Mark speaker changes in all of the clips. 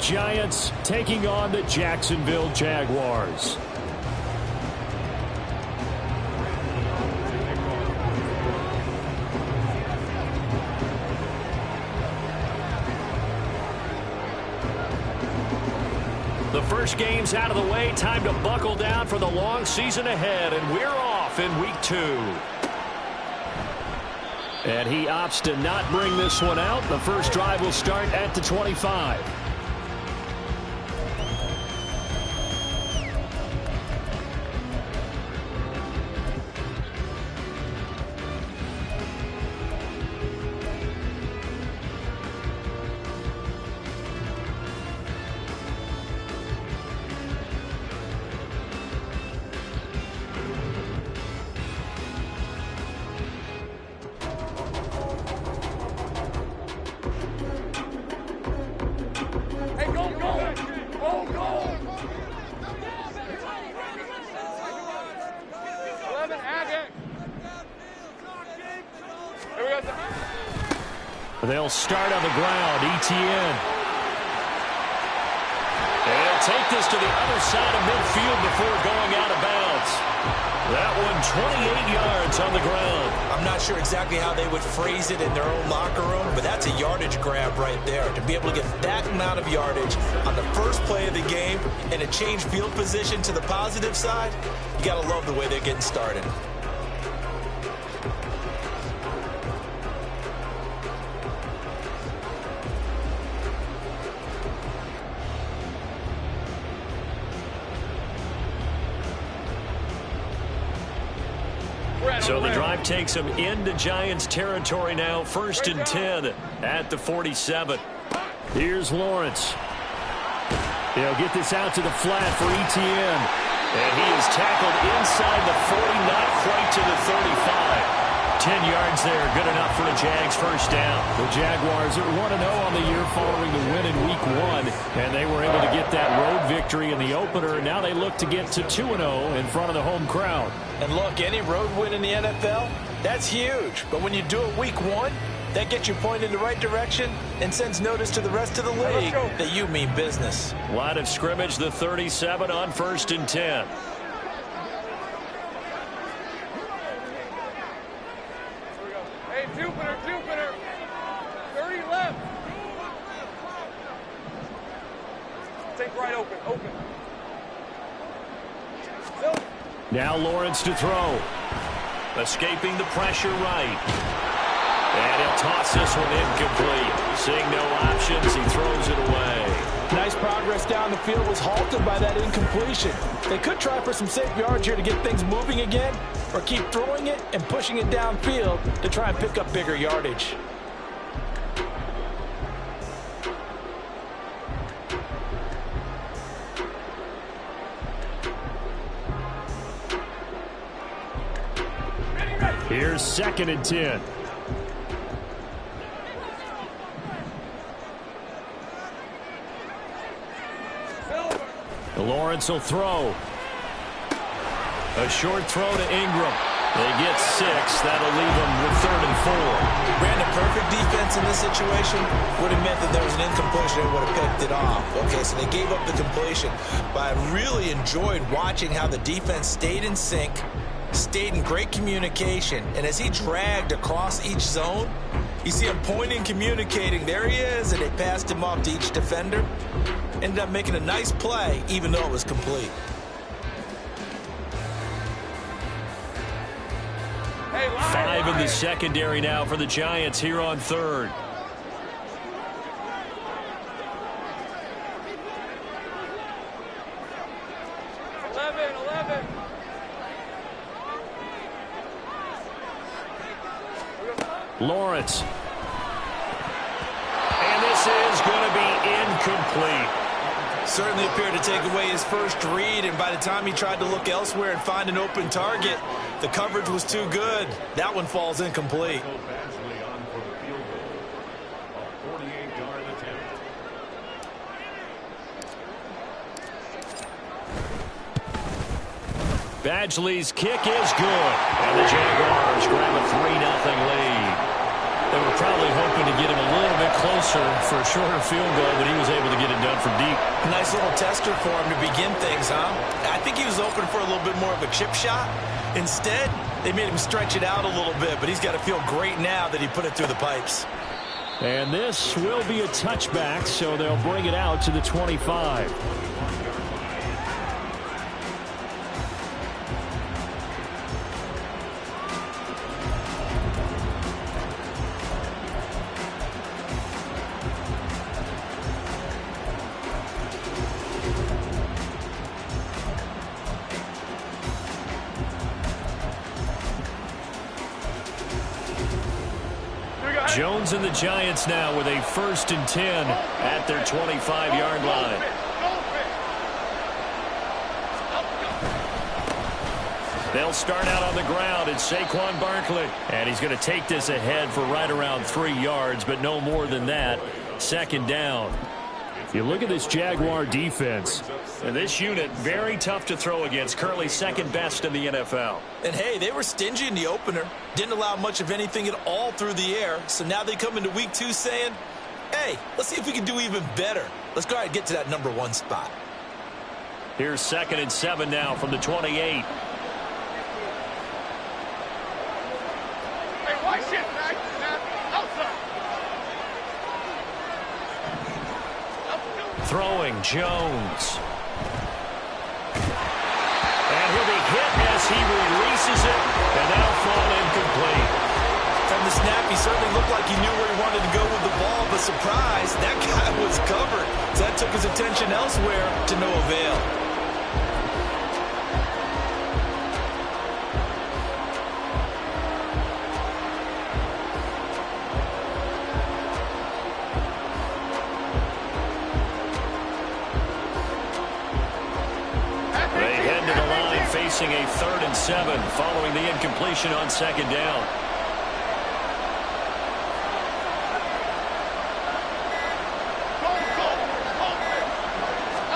Speaker 1: Giants taking on the Jacksonville Jaguars. The first game's out of the way. Time to buckle down for the long season ahead, and we're off in week 2. And he opts to not bring this one out. The first drive will start at the 25. They'll start on the ground. ETN. They'll take this to the other side of midfield before going out of bounds. That one 28 yards on the ground.
Speaker 2: I'm not sure exactly how they would phrase it in their own locker room, but that's a yardage grab right there. To be able to get that amount of yardage on the first play of the game and a change field position to the positive side, you got to love the way they're getting started.
Speaker 1: So the drive takes them into Giants territory now. 1st and 10 at the 47. Here's Lawrence. They'll get this out to the flat for ETN. And he is tackled inside the 40, not quite to the 35. 10 yards there, good enough for a Jags first down. The Jaguars are 1-0 on the year following the win in Week 1, and they were able to get that road victory in the opener, and now they look to get to 2-0 in front of the home crowd.
Speaker 2: And look, any road win in the NFL, that's huge. But when you do it Week 1, that gets you pointed in the right direction and sends notice to the rest of the league that you mean business.
Speaker 1: Line of scrimmage, the 37 on 1st and 10.
Speaker 3: Jupiter. 30 left. Take right open.
Speaker 1: Now Lawrence to throw. Escaping the pressure right. And he'll toss this one incomplete. Seeing no options, he throws it away.
Speaker 4: Nice progress down the field was halted by that incompletion. They could try for some safe yards here to get things moving again, or keep throwing it and pushing it downfield to try and pick up bigger yardage.
Speaker 1: Here's 2nd and 10. Lawrence will throw. A short throw to Ingram. They get 6. That'll leave them with 3rd and 4.
Speaker 2: Brandon, perfect defense in this situation would have meant that there was an incompletion and would have picked it off. Okay, so they gave up the completion. But I really enjoyed watching how the defense stayed in sync, stayed in great communication, and as he dragged across each zone, you see him pointing, communicating. There he is, and they passed him off to each defender. Ended up making a nice play, even though it was complete.
Speaker 3: Hey,
Speaker 1: 5 in the secondary now for the Giants here on 3rd. Lawrence. And this is going to be incomplete.
Speaker 2: Certainly appeared to take away his first read, and by the time he tried to look elsewhere and find an open target, the coverage was too good. That one falls incomplete.
Speaker 1: Badgley's kick is good, and the Jaguars grab a 3-0 lead. They were probably hoping to get him a little bit closer for a shorter field goal, but he was able to get it done from deep.
Speaker 2: Nice little tester for him to begin things, huh? I think he was open for a little bit more of a chip shot. Instead, they made him stretch it out a little bit, but he's got to feel great now that he put it through the pipes.
Speaker 1: And this will be a touchback, so they'll bring it out to the 25. Jones and the Giants now with a 1st and 10 at their 25-yard line. They'll start out on the ground. It's Saquon Barkley. And he's going to take this ahead for right around 3 yards, but no more than that. 2nd down. You look at this Jaguar defense. And this unit, very tough to throw against. Currently 2nd best in the NFL.
Speaker 2: And, hey, they were stingy in the opener. Didn't allow much of anything at all through the air. So now they come into week 2 saying, hey, let's see if we can do even better. Let's go ahead and get to that number 1 spot.
Speaker 1: Here's 2nd and 7 now from the 28.
Speaker 3: Hey, why shit, Mac? Outside.
Speaker 1: Throwing Jones. And he'll be hit as he releases it, and that'll fall incomplete.
Speaker 2: From the snap, he certainly looked like he knew where he wanted to go with the ball, but surprise, that guy was covered. So that took his attention elsewhere to no avail.
Speaker 1: Facing a 3rd and 7 following the incompletion on 2nd down.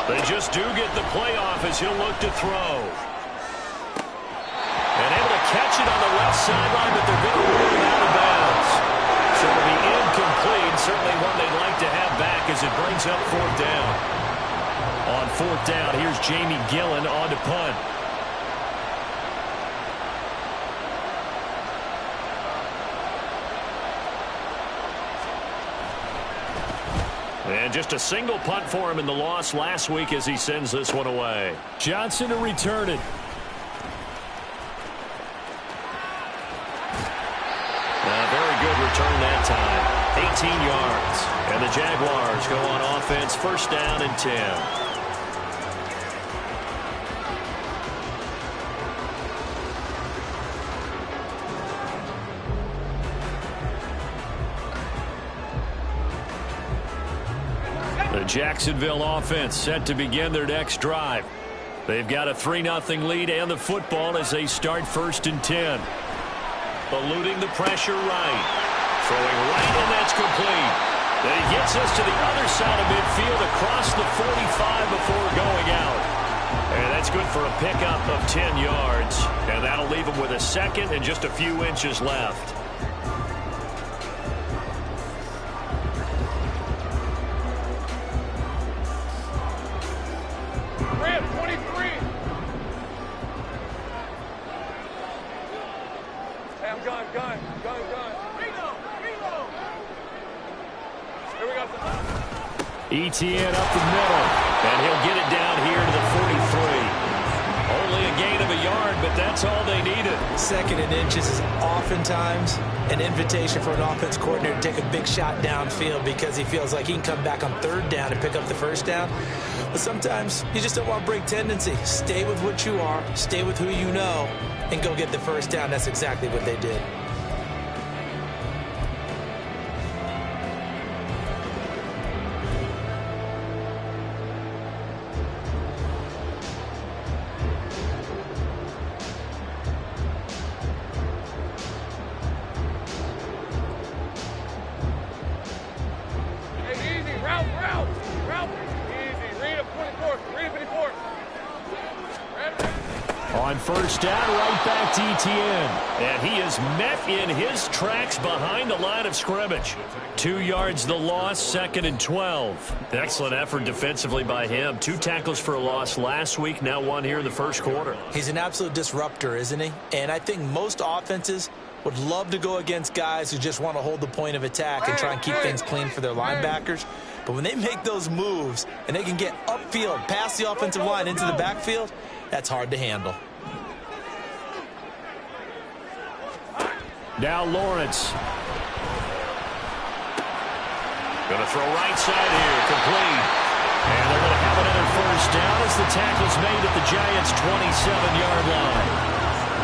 Speaker 1: They just do get the playoff as he'll look to throw. And able to catch it on the left sideline, but they're going to rule it out of bounds. So it'll be incomplete, certainly one they'd like to have back as it brings up 4th down. On 4th down, here's Jamie Gillen on to punt. And just a single punt for him in the loss last week as he sends this one away. Johnson to return it. Very good return that time. 18 yards. And the Jaguars go on offense, 1st down and 10. The Jacksonville offense set to begin their next drive. They've got a 3-0 lead and the football as they start 1st and 10. Eluding the pressure right. Throwing right, and that's complete. Then he gets us to the other side of midfield across the 45 before going out. And that's good for a pickup of 10 yards. And that'll leave him with a 2nd and just a few inches left. Etienne up the middle, and he'll get it down here to the 43. Only a gain of a yard, but that's all they needed.
Speaker 2: 2nd and inches is oftentimes an invitation for an offense coordinator to take a big shot downfield because he feels like he can come back on 3rd down and pick up the 1st down. But sometimes you just don't want to break tendency. Stay with what you are, stay with who you know, and go get the 1st down. That's exactly what they did.
Speaker 1: On first down, right back to Etienne. And he is met in his tracks behind the line of scrimmage. 2 yards the loss, 2nd and 12. Excellent effort defensively by him. 2 tackles for a loss last week, now 1 here in the first quarter.
Speaker 2: He's an absolute disruptor, isn't he? And I think most offenses would love to go against guys who just want to hold the point of attack and try and keep things clean for their linebackers. But when they make those moves and they can get upfield, past the offensive line into the backfield, that's hard to handle.
Speaker 1: Now Lawrence. Going to throw right side here, complete. And they're going to have another first down as the tackle's made at the Giants' 27-yard line.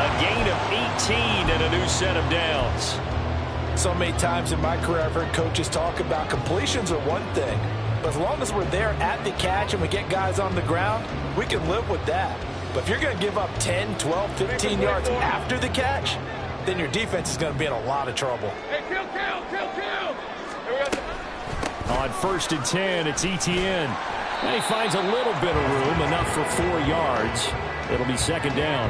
Speaker 1: A gain of 18 and a new set of downs.
Speaker 4: So many times in my career, I've heard coaches talk about completions are one thing. But as long as we're there at the catch and we get guys on the ground, we can live with that. But if you're going to give up 10, 12, 15 yards after the catch, then your defense is going to be in a lot of trouble.
Speaker 3: Hey, kill. Here we go.
Speaker 1: On first and 10, it's Etienne. And he finds a little bit of room, enough for 4 yards. It'll be 2nd down.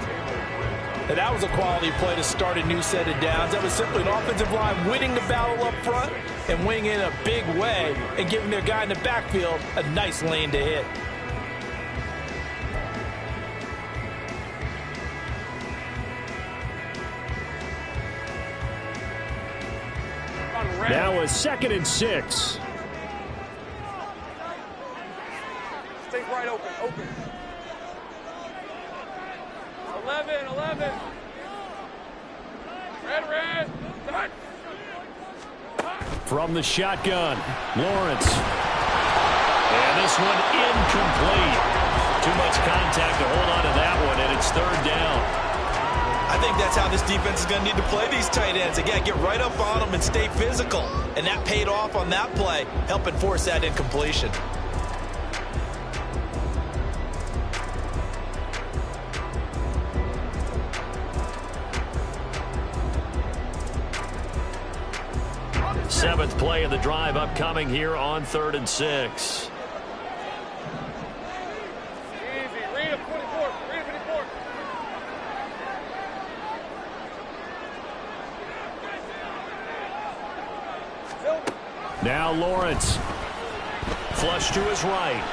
Speaker 4: And that was a quality play to start a new set of downs. That was simply an offensive line winning the battle up front and winning in a big way and giving their guy in the backfield a nice lane to hit.
Speaker 1: Now a 2nd and 6.
Speaker 3: Stay right open. 11. Red. Touch.
Speaker 1: From the shotgun, Lawrence. And this one incomplete. Too much contact to hold on to that one, and it's 3rd down.
Speaker 2: I think that's how this defense is going to need to play these tight ends. Again, get right up on them and stay physical. And that paid off on that play, helping force that incompletion.
Speaker 1: Seventh play of the drive upcoming here on 3rd and 6.
Speaker 3: Easy. Read him 24.
Speaker 1: Now Lawrence. Flush to his right.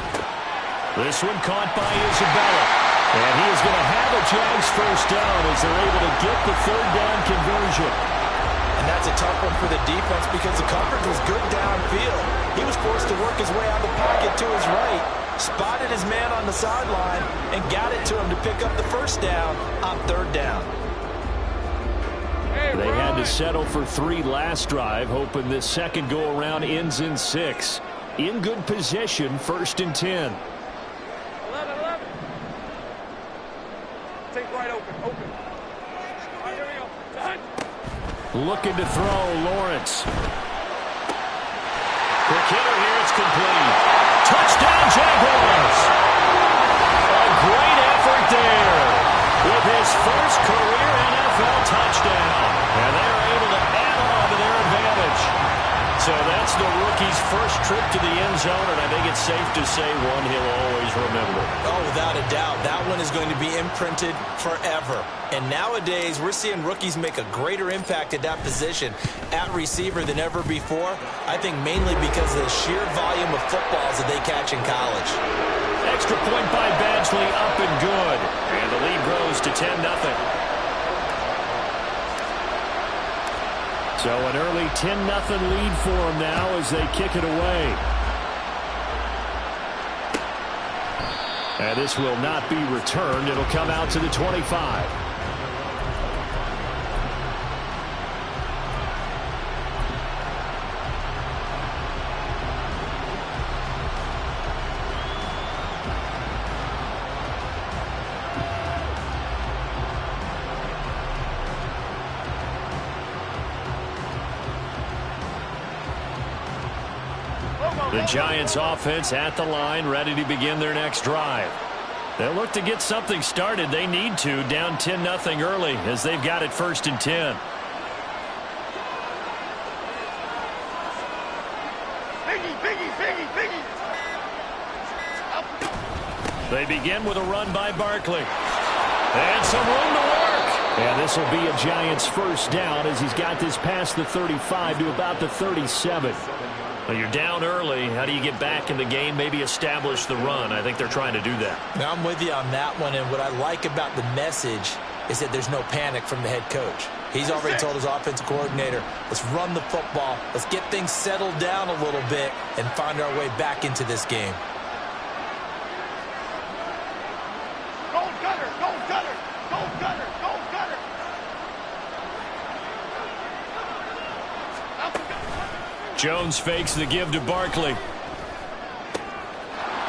Speaker 1: This one caught by Isabella. And he is going to have a Jags first down as they're able to get the 3rd down conversion.
Speaker 2: And that's a tough one for the defense because the coverage was good downfield. He was forced to work his way out of the pocket to his right, spotted his man on the sideline, and got it to him to pick up the first down on 3rd down.
Speaker 1: They had to settle for 3 last drive, hoping this second go-around ends in 6. In good position, 1st and 10.
Speaker 3: 11. Take right open. All right, here we go. Touch.
Speaker 1: Looking to throw, Lawrence. Quick hitter here, it's complete. Touchdown, Jaguars! A great effort there with his first career NFL touchdown. And they're able to add on to their advantage. So that's the rookie's first trip to the end zone, and I think it's safe to say one he'll always remember.
Speaker 2: Oh, without a doubt. That one is going to be imprinted forever. And nowadays, we're seeing rookies make a greater impact at that position at receiver than ever before. I think mainly because of the sheer volume of footballs that they catch in college.
Speaker 1: Extra point by Badgley, up and good. And the lead grows to 10-0. So an early 10-0 lead for them now as they kick it away. And this will not be returned. It'll come out to the 25. The Giants offense at the line, ready to begin their next drive. They'll look to get something started. They need to, down 10-0 early as they've got it 1st and 10.
Speaker 3: Biggie.
Speaker 1: They begin with a run by Barkley. And some room to work. And this will be a Giants first down as he's got this past the 35 to about the 37. Well, you're down early. How do you get back in the game, maybe establish the run? I think they're trying to do that.
Speaker 2: Now, I'm with you on that one, and what I like about the message is that there's no panic from the head coach. He's already told his offensive coordinator, let's run the football, let's get things settled down a little bit and find our way back into this game.
Speaker 3: Go Gunner! Go Gunner! Go Gunner! Go Gunner!
Speaker 1: Jones fakes the give to Barkley.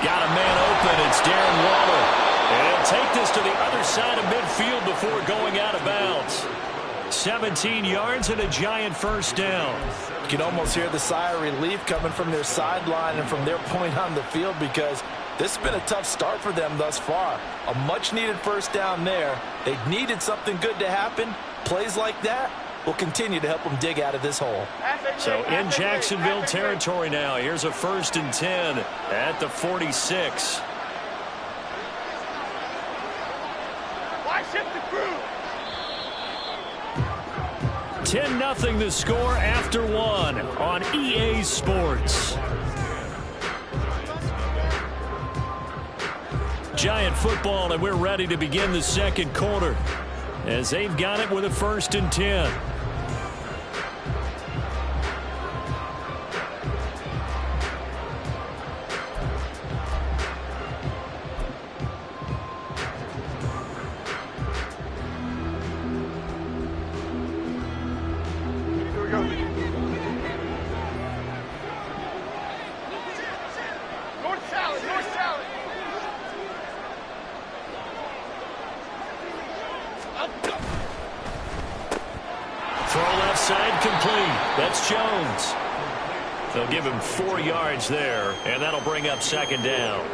Speaker 1: Got a man open. It's Darren Waller. And he'll take this to the other side of midfield before going out of bounds. 17 yards and a Giant first down.
Speaker 4: You can almost hear the sigh of relief coming from their sideline and from their point on the field because this has been a tough start for them thus far. A much-needed first down there. They needed something good to happen. Plays like that will continue to help them dig out of this hole.
Speaker 1: So in Jacksonville territory now. Here's a 1st and 10 at the 46.
Speaker 3: Why shift the crew?
Speaker 1: 10-0 the score after one on EA Sports. Giant football, and we're ready to begin the second quarter as they've got it with a 1st and 10. Jones. They'll give him 4 yards there, and that'll bring up 2nd down.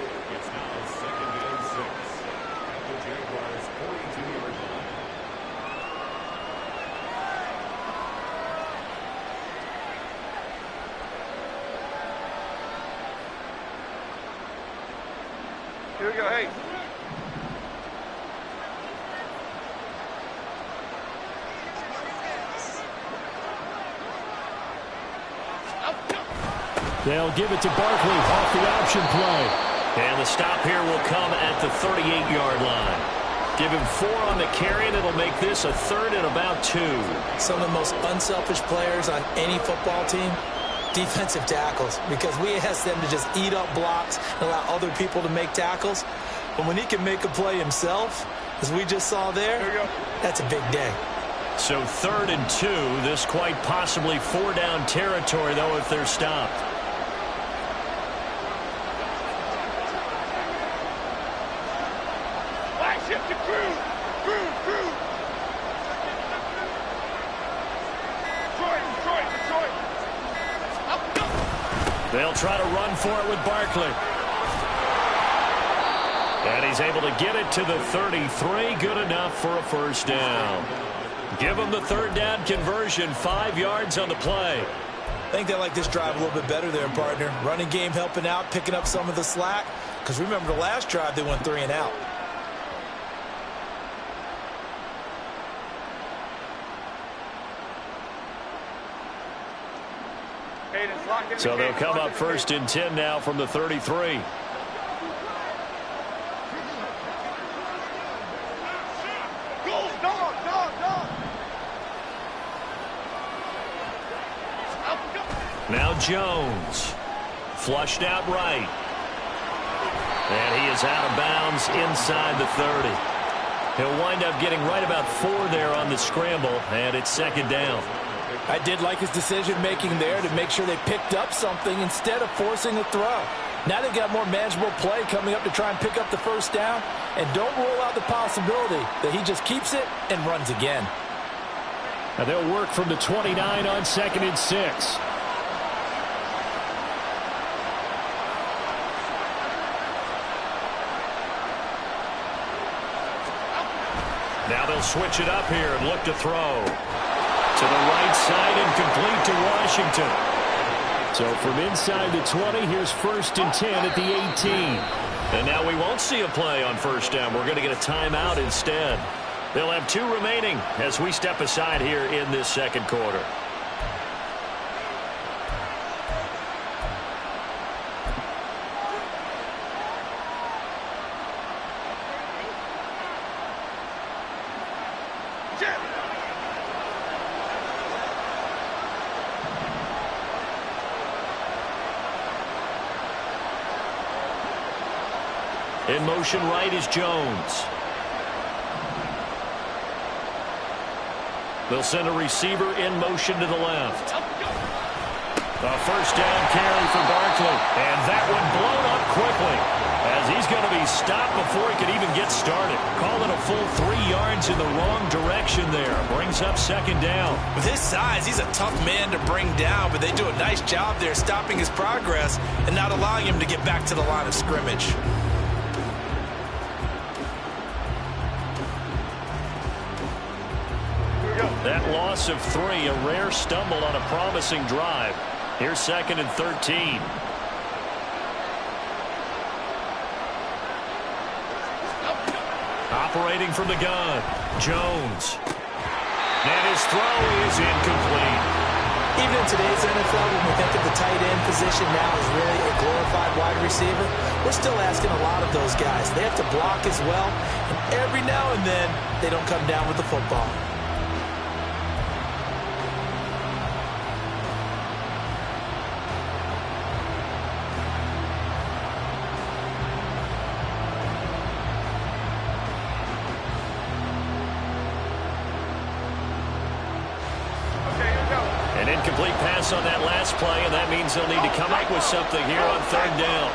Speaker 3: Here we go, hey.
Speaker 1: They'll give it to Barkley off the option play. And the stop here will come at the 38-yard line. Give him 4 on the carry, and it'll make this a 3rd and about 2.
Speaker 2: Some of the most unselfish players on any football team, defensive tackles, because we ask them to just eat up blocks and allow other people to make tackles. But when he can make a play himself, as we just saw there, that's a big day.
Speaker 1: So 3rd and 2, this quite possibly 4-down territory, though, if they're stopped. They'll try to run for it with Barkley. And he's able to get it to the 33. Good enough for a first down. Give them the 3rd down conversion. 5 yards on the play.
Speaker 2: I think they like this drive a little bit better there, partner. Running game helping out, picking up some of the slack. Because remember the last drive, they went 3 and out.
Speaker 1: So they'll come up 1st and 10 now from the 33. Now Jones. Flushed out right. And he is out of bounds inside the 30. He'll wind up getting right about 4 there on the scramble, and it's 2nd down.
Speaker 4: I did like his decision-making there to make sure they picked up something instead of forcing a throw. Now they've got more manageable play coming up to try and pick up the first down, and don't rule out the possibility that he just keeps it and runs again.
Speaker 1: Now they'll work from the 29 on 2nd and 6. Now they'll switch it up here and look to throw. To the right side and complete to Washington. So from inside the 20, here's 1st and 10 at the 18. And now we won't see a play on first down. We're going to get a timeout instead. They'll have 2 remaining as we step aside here in this second quarter. In motion right is Jones. They'll send a receiver in motion to the left. A first down carry for Barkley. And that one blown up quickly as he's going to be stopped before he could even get started. Call it a full 3 yards in the wrong direction there. Brings up second down.
Speaker 2: With his size, he's a tough man to bring down, but they do a nice job there stopping his progress and not allowing him to get back to the line of scrimmage.
Speaker 1: That loss of 3, a rare stumble on a promising drive. Here's 2nd and 13. Operating from the gun, Jones. And his throw is incomplete.
Speaker 5: Even in today's NFL, when we think of the tight end position now as really a glorified wide receiver, we're still asking a lot of those guys. They have to block as well, and every now and then, they don't come down with the football.
Speaker 1: An incomplete pass on that last play, and that means they'll need to come up with something here on 3rd down.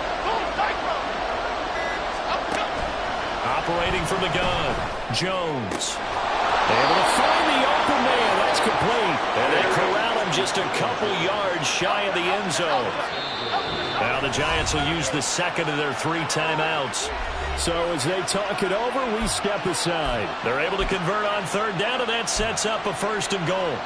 Speaker 1: Operating from the gun, Jones. Able to find the open man. That's complete. And they corral him just a couple yards shy of the end zone. Now the Giants will use the 2nd of their 3 timeouts. So as they talk it over, we step aside. They're able to convert on 3rd down, and that sets up a 1st and goal.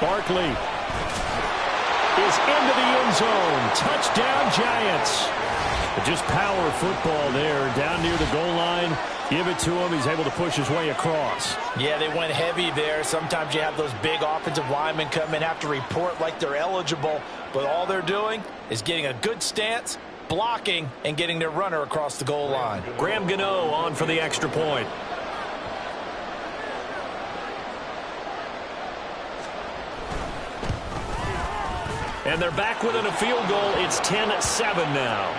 Speaker 1: Barkley is into the end zone. Touchdown, Giants. Just power football there down near the goal line. Give it to him. He's able to push his way across.
Speaker 4: Yeah, they went heavy there. Sometimes you have those big offensive linemen come in, have to report like they're eligible, but all they're doing is getting a good stance, blocking, and getting their runner across the goal line.
Speaker 1: Graham Gano on for the extra point. And they're back within a field goal. It's 10-7 now.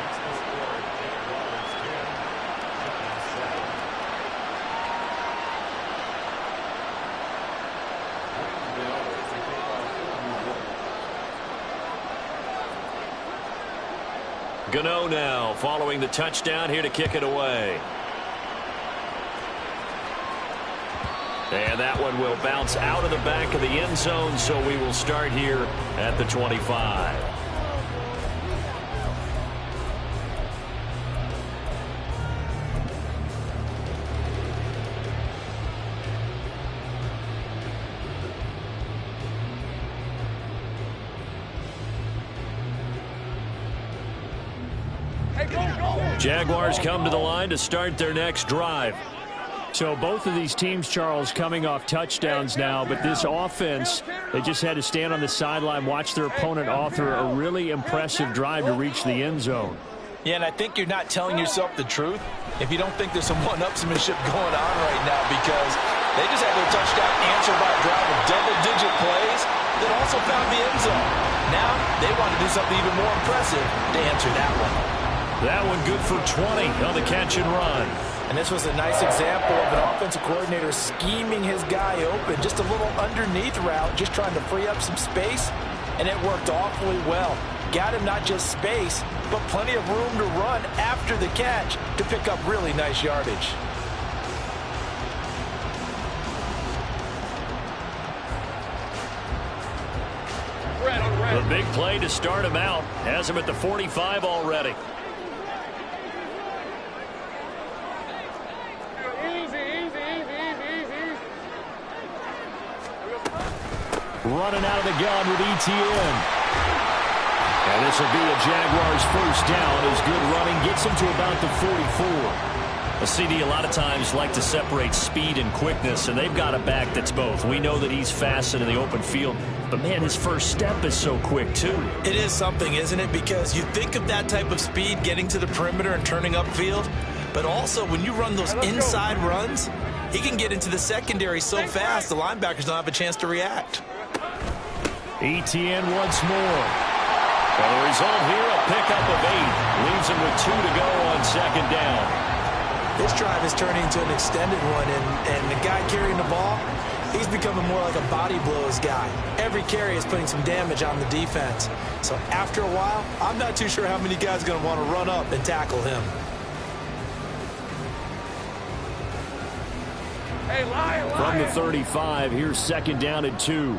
Speaker 1: Gano now following the touchdown here to kick it away. And that one will bounce out of the back of the end zone, so we will start here at the 25. Jaguars come to the line to start their next drive.
Speaker 6: So both of these teams, Charles, coming off touchdowns now, but this offense, they just had to stand on the sideline, watch their opponent author a really impressive drive to reach the end zone.
Speaker 4: Yeah, and I think you're not telling yourself the truth if you don't think there's some one-upsmanship going on right now, because they just had their touchdown answered by a drive of double-digit plays that also found the end zone. Now they want to do something even more impressive to answer that one.
Speaker 1: That one good for 20 on the catch and run.
Speaker 4: And this was a nice example of an offensive coordinator scheming his guy open. Just a little underneath route, just trying to free up some space, and it worked awfully well. Got him not just space, but plenty of room to run after the catch to pick up really nice yardage.
Speaker 1: The big play to start him out has him at the 45 already.
Speaker 6: Running out of the gun with ETN. And this will be a Jaguars first down as good running gets him to about the 44.
Speaker 1: A CD a lot of times like to separate speed and quickness, and they've got a back that's both. We know that he's fast in the open field, but, man, his first step is so quick, too.
Speaker 5: It is something, isn't it? Because you think of that type of speed getting to the perimeter and turning upfield, but also when you run those inside runs, he can get into the secondary so fast the linebackers don't have a chance to react.
Speaker 6: ETN once more.
Speaker 1: Well, the result here, a pickup of 8. Leaves him with 2 to go on second down.
Speaker 5: This drive is turning into an extended one, and the guy carrying the ball, he's becoming more like a body blows guy. Every carry is putting some damage on the defense. So after a while, I'm not too sure how many guys are going to want to run up and tackle him.
Speaker 3: Hey, Lion.
Speaker 6: From the 35, here's second down and 2.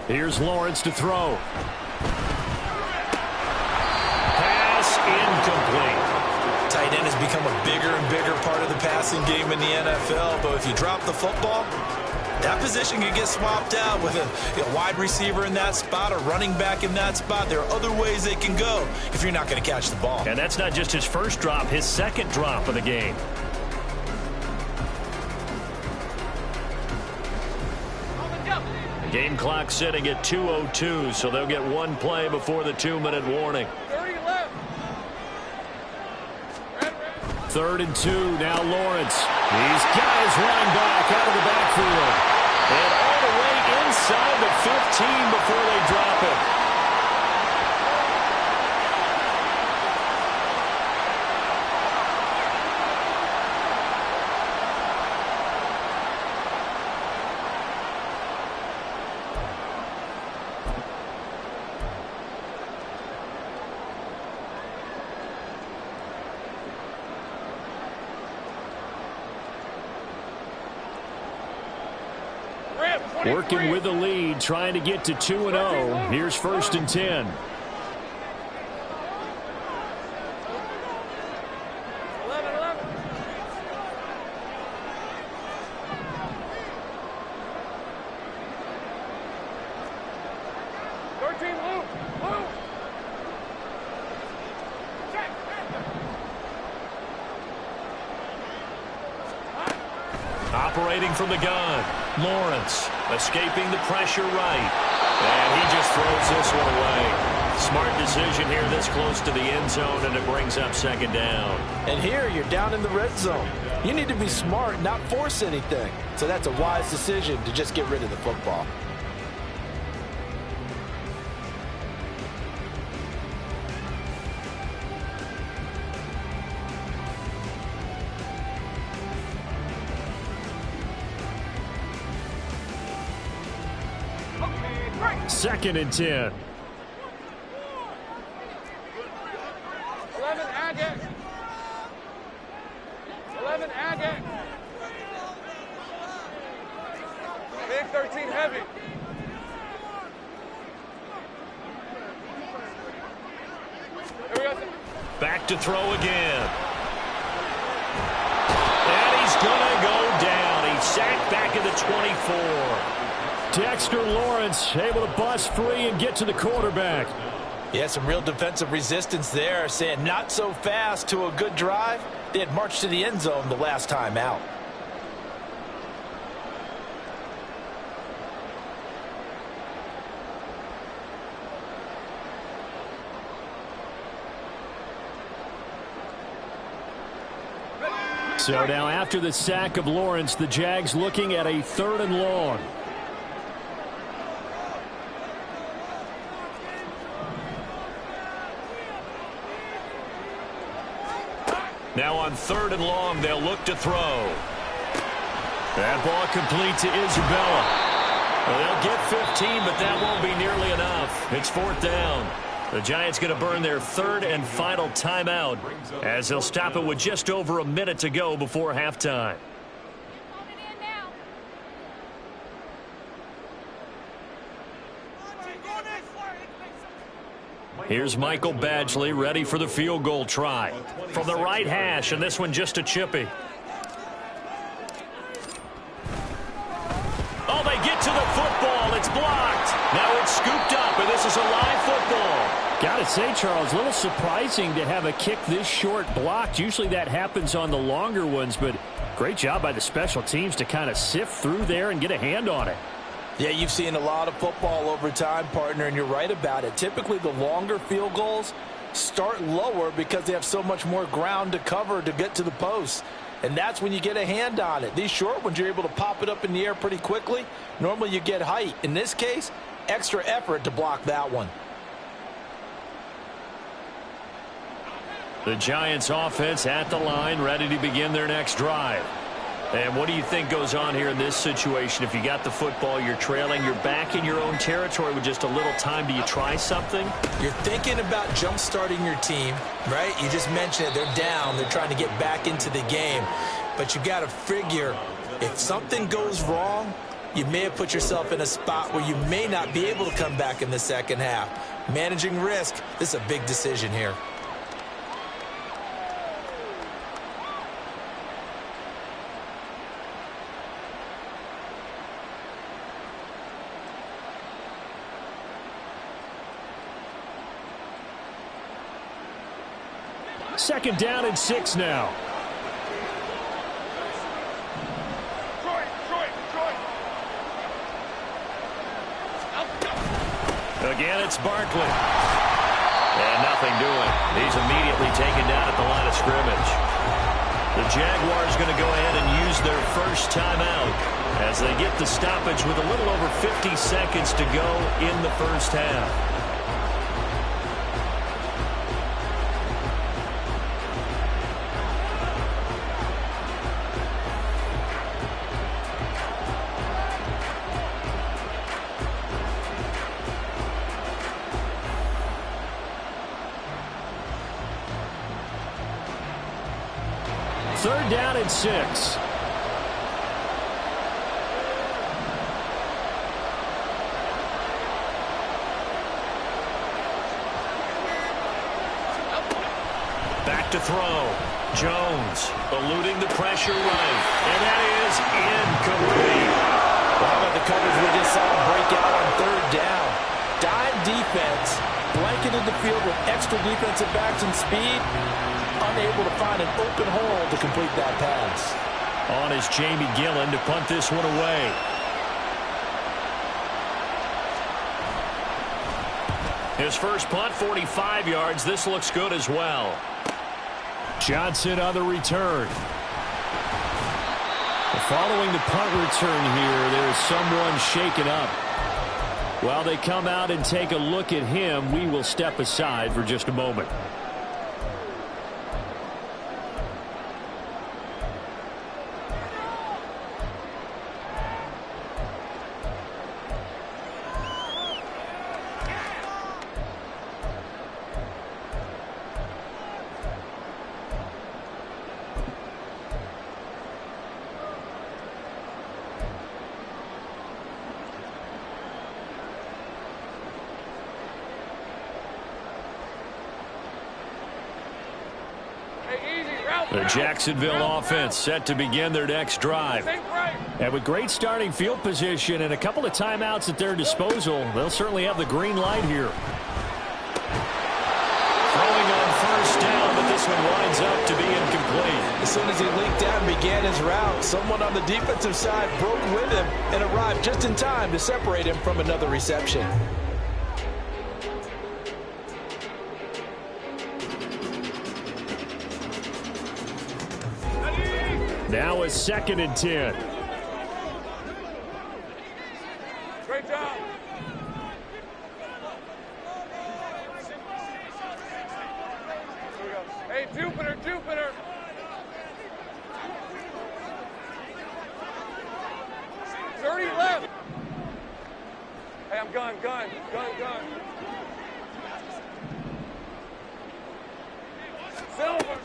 Speaker 6: Here's Lawrence to throw.
Speaker 1: Pass incomplete.
Speaker 5: Tight end has become a bigger and bigger part of the passing game in the NFL, but if you drop the football, that position can get swapped out with a wide receiver in that spot, a running back in that spot. There are other ways they can go if you're not going to catch the ball.
Speaker 1: And that's not just his first drop, his second drop of the game. Game clock sitting at 2:02, so they'll get one play before the 2-minute warning.
Speaker 3: 30 left.
Speaker 6: 3rd and 2, now Lawrence. These guys running back out of the backfield.
Speaker 1: And all the way inside the 15 before they drop it.
Speaker 6: Working with the lead, trying to get to 2-0. Here's 1st and 10.
Speaker 1: Operating from the gun. Lawrence escaping the pressure right. And he just throws this one away. Smart decision here this close to the end zone, and it brings up second down.
Speaker 5: And here you're down in the red zone. You need to be smart, not force anything. So that's a wise decision to just get rid of the football.
Speaker 6: Second and 10.
Speaker 3: 11 Agate. 11 Agate. Big 13 heavy. Here we go.
Speaker 1: Back to throw again. And he's going to go down. He's sacked back at the 24.
Speaker 6: Dexter Lawrence able to bust free and get to the quarterback.
Speaker 5: Yeah, some real defensive resistance there, saying not so fast to a good drive. They had marched to the end zone the last time out.
Speaker 6: So now after the sack of Lawrence, the Jags looking at a 3rd and long.
Speaker 1: Now on 3rd and long, they'll look to throw. That ball complete to Isabella. Well, they'll get 15, but that won't be nearly enough. It's 4th down. The Giants going to burn their 3rd and final timeout as they'll stop it with just over a minute to go before halftime. Here's Michael Badgley ready for the field goal try. From the right hash, and this one just a chippy. Oh, they get to the football. It's blocked. Now it's scooped up, and this is a live football.
Speaker 6: Got to say, Charles, a little surprising to have a kick this short blocked. Usually that happens on the longer ones, but great job by the special teams to kind of sift through there and get a hand on it.
Speaker 5: Yeah, you've seen a lot of football over time, partner, and you're right about it. Typically, the longer field goals start lower because they have so much more ground to cover to get to the post. And that's when you get a hand on it. These short ones, you're able to pop it up in the air pretty quickly. Normally, you get height. In this case, extra effort to block that one.
Speaker 1: The Giants offense at the line, ready to begin their next drive. And what do you think goes on here in this situation? If you got the football, you're trailing, you're back in your own territory with just a little time. Do you try something?
Speaker 2: You're thinking about jump-starting your team, right? You just mentioned it. They're down. They're trying to get back into the game. But you got to figure, if something goes wrong, you may have put yourself in a spot where you may not be able to come back in the second half. Managing risk, this is a big decision here.
Speaker 6: Second down and 6 now.
Speaker 1: Again, it's Barkley. And nothing doing. He's immediately taken down at the line of scrimmage. The Jaguars going to go ahead and use their first timeout as they get the stoppage with a little over 50 seconds to go in the first half.
Speaker 6: Third down and 6.
Speaker 1: Back to throw. Jones eluding the pressure right. And that is incomplete.
Speaker 5: How about the coverage we just saw him break out on third down? Dime defense, blanketed the field with extra defensive backs and speed. Unable to find an open hole to complete that pass.
Speaker 1: On is Jamie Gillen to punt this one away. His first punt, 45 yards. This looks good as well.
Speaker 6: Johnson on the return. Following the punt return here, there is someone shaken up. While they come out and take a look at him, we will step aside for just a moment.
Speaker 1: The Jacksonville offense set to begin their next drive.
Speaker 6: And with great starting field position and a couple of timeouts at their disposal, they'll certainly have the green light here.
Speaker 1: Throwing on first down, but this one winds up to be incomplete.
Speaker 5: As soon as he leaked out and began his route, someone on the defensive side broke with him and arrived just in time to separate him from another reception.
Speaker 6: Now a 2nd and 10.
Speaker 3: Great job. Hey, Jupiter, Jupiter. gun. Silver.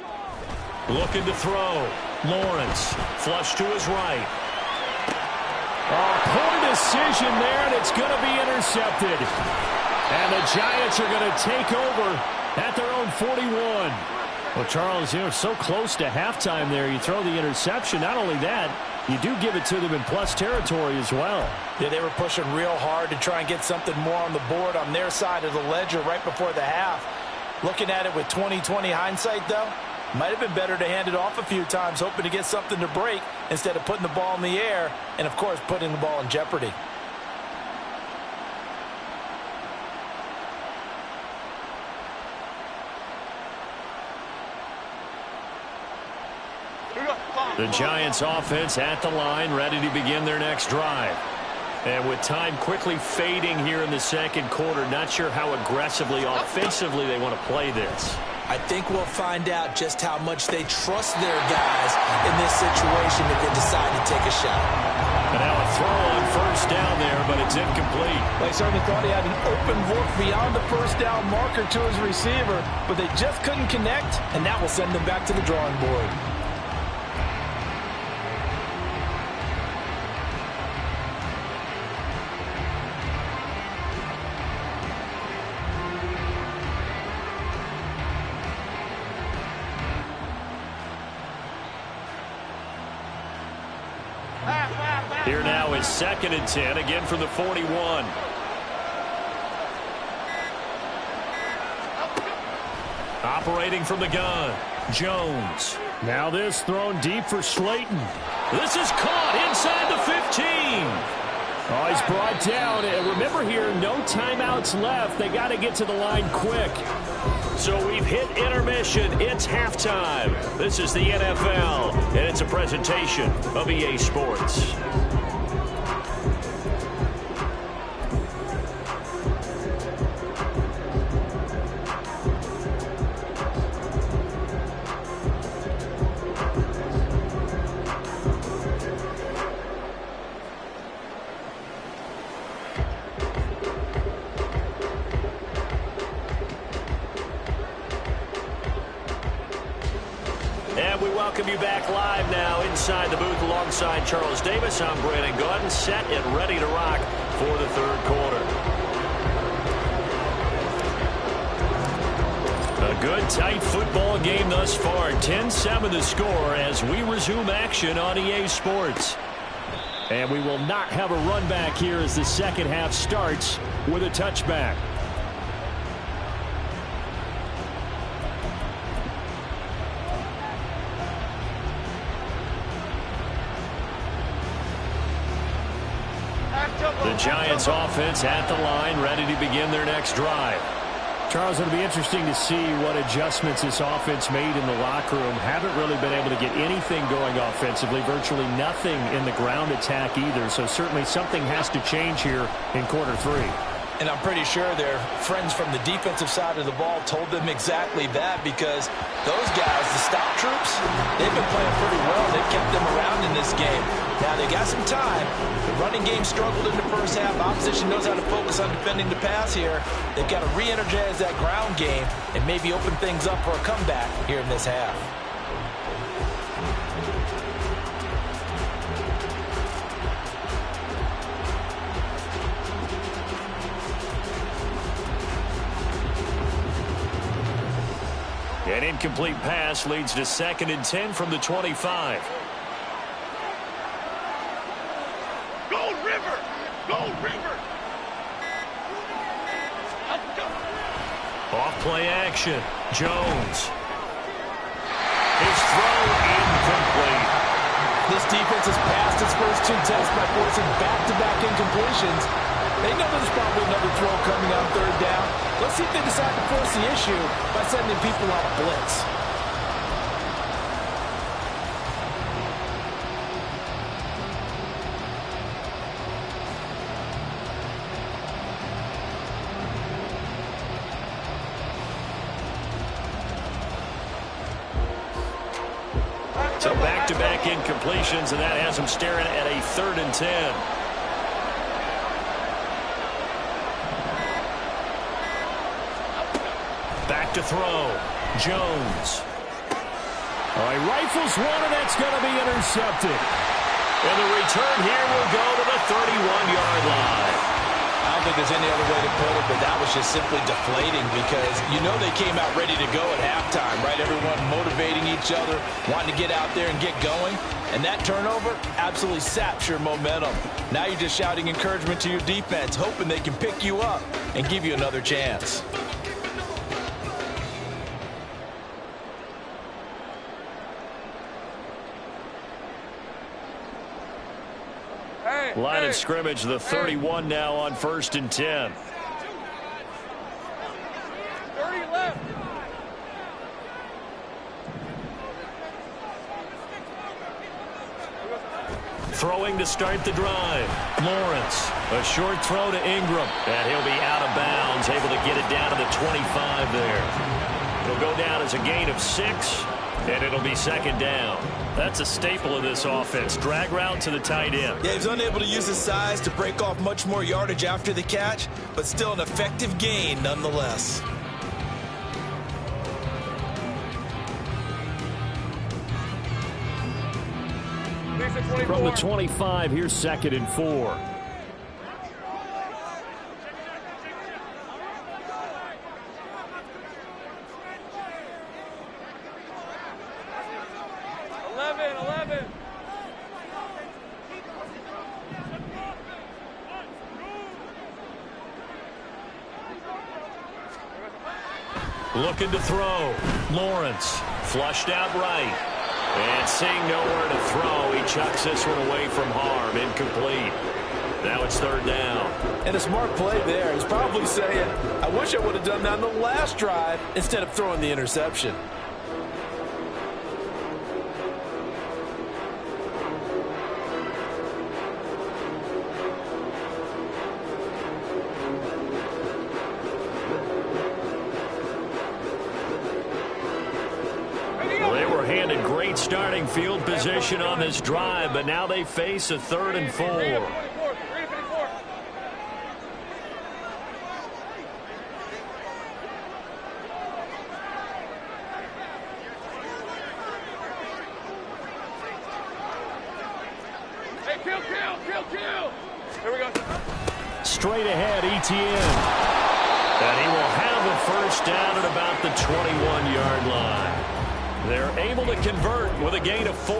Speaker 1: Looking to throw. Lawrence, flush to his right.
Speaker 6: Poor decision there, and it's going to be intercepted. And the Giants are going to take over at their own 41. Well, Charles, so close to halftime there. You throw the interception. Not only that, you do give it to them in plus territory as well.
Speaker 5: Yeah, they were pushing real hard to try and get something more on the board on their side of the ledger right before the half. Looking at it with 20/20 hindsight, though, might have been better to hand it off a few times, hoping to get something to break instead of putting the ball in the air and, of course, putting the ball in jeopardy.
Speaker 1: The Giants offense at the line, ready to begin their next drive. And with time quickly fading here in the second quarter, not sure how aggressively, offensively they want to play this.
Speaker 5: I think we'll find out just how much they trust their guys in this situation if they decide to take a shot.
Speaker 1: And now a throw on first down there, but it's incomplete.
Speaker 5: They certainly thought he had an open look beyond the first down marker to his receiver, but they just couldn't connect, and that will send them back to the drawing board.
Speaker 1: Here now is 2nd and 10, again from the 41. Operating from the gun, Jones.
Speaker 6: Now this thrown deep for Slayton.
Speaker 1: This is caught inside the 15.
Speaker 6: Oh, he's brought down. And remember here, no timeouts left. They got to get to the line quick.
Speaker 1: So we've hit intermission. It's halftime. This is the NFL, and it's a presentation of EA Sports. Welcome you back live now inside the booth alongside Charles Davis. I'm Brandon Gaudin, set and ready to rock for the third quarter. A good, tight football game thus far. 10-7 the score as we resume action on EA Sports.
Speaker 6: And we will not have a run back here as the second half starts with a touchback.
Speaker 1: The Giants offense at the line, ready to begin their next drive.
Speaker 6: Charles, it'll be interesting to see what adjustments this offense made in the locker room. Haven't really been able to get anything going offensively, virtually nothing in the ground attack either. So certainly something has to change here in quarter three.
Speaker 5: And I'm pretty sure their friends from the defensive side of the ball told them exactly that, because those guys, the stop troops, they've been playing pretty well. They've kept them around in this game. Now, they got some time. The running game struggled in the first half. Opposition knows how to focus on defending the pass here. They've got to re-energize that ground game and maybe open things up for a comeback here in this half.
Speaker 1: An incomplete pass leads to 2nd and 10 from the 25.
Speaker 3: Gold River! Gold River!
Speaker 1: Off play action. Jones. His throw incomplete.
Speaker 5: This defense has passed its first two tests by forcing back-to-back incompletions. They know there's probably another throw coming on third down. Let's see if they decide to force the issue by sending people on a blitz.
Speaker 1: So back-to-back incompletions, and that has them staring at a 3rd and 10. to throw. Jones.
Speaker 6: All right, rifles one, and that's going to be intercepted.
Speaker 1: And the return here will go to the 31-yard line.
Speaker 2: I don't think there's any other way to put it, but that was just simply deflating because you know they came out ready to go at halftime, right? Everyone motivating each other, wanting to get out there and get going. And that turnover absolutely saps your momentum. Now you're just shouting encouragement to your defense, hoping they can pick you up and give you another chance.
Speaker 1: Line of scrimmage, the 31 now on 1st and 10.
Speaker 3: 30 left.
Speaker 1: Throwing to start the drive. Lawrence, a short throw to Ingram. And he'll be out of bounds, able to get it down to the 25 there. It'll go down as a gain of 6, and it'll be 2nd down. That's a staple of this offense. Drag route to the tight end.
Speaker 2: Yeah, he's unable to use his size to break off much more yardage after the catch, but still an effective gain nonetheless.
Speaker 1: From the 25, here's 2nd and 4. Looking to throw. Lawrence flushed out right. And seeing nowhere to throw, he chucks this one away from harm. Incomplete. Now it's 3rd down.
Speaker 4: And a smart play there. He's probably saying, I wish I would have done that on the last drive instead of throwing the interception.
Speaker 1: Starting field position on this drive, but now they face a 3rd and 4.
Speaker 3: Hey, kill. Here we go.
Speaker 1: Straight ahead, Etienne. And he will have a 1st down at about the 21-yard line. They're able to convert with a gain of 4.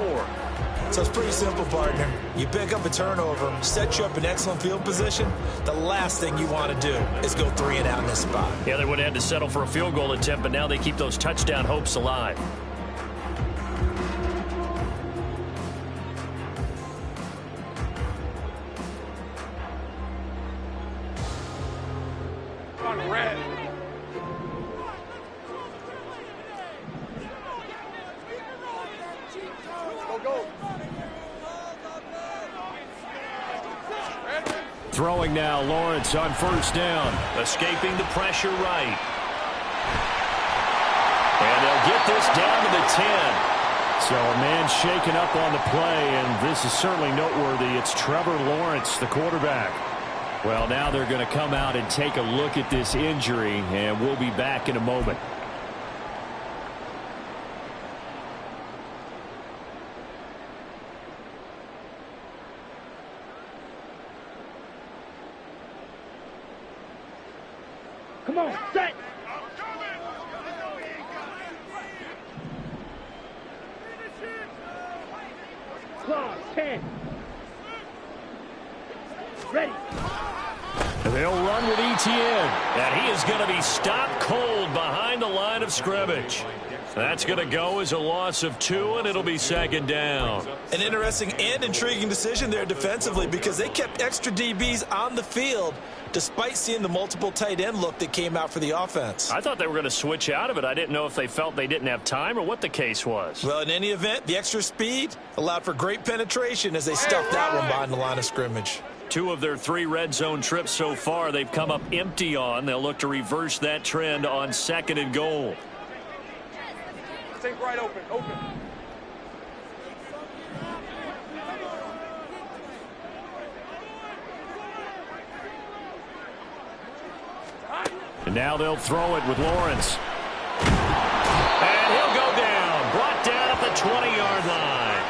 Speaker 2: So it's pretty simple, partner. You pick up a turnover, set you up in excellent field position. The last thing you want to do is go 3 and out in this spot.
Speaker 1: Yeah, they would have had to settle for a field goal attempt, but now they keep those touchdown hopes alive.
Speaker 3: On red. Go.
Speaker 1: Throwing now, Lawrence on 1st down. Escaping the pressure right. And they'll get this down to the 10.
Speaker 6: So a man shaken up on the play, and this is certainly noteworthy. It's Trevor Lawrence, the quarterback. Well, now they're going to come out and take a look at this injury, and we'll be back in a moment.
Speaker 3: Come on, set. Claw, 10. Ready.
Speaker 1: They'll run with Etienne. And he is going to be stopped cold behind the line of scrimmage. That's going to go as a loss of 2, and it'll be 2nd down.
Speaker 2: An interesting and intriguing decision there defensively because they kept extra DBs on the field despite seeing the multiple tight end look that came out for the offense.
Speaker 1: I thought they were going to switch out of it. I didn't know if they felt they didn't have time or what the case was.
Speaker 2: Well, in any event, the extra speed allowed for great penetration as they stuffed that one behind the line of scrimmage.
Speaker 1: 2 of their 3 red zone trips so far they've come up empty on. They'll look to reverse that trend on 2nd and goal.
Speaker 3: Think right open.
Speaker 1: And now they'll throw it with Lawrence. And he'll go down. Brought down at the 20-yard line.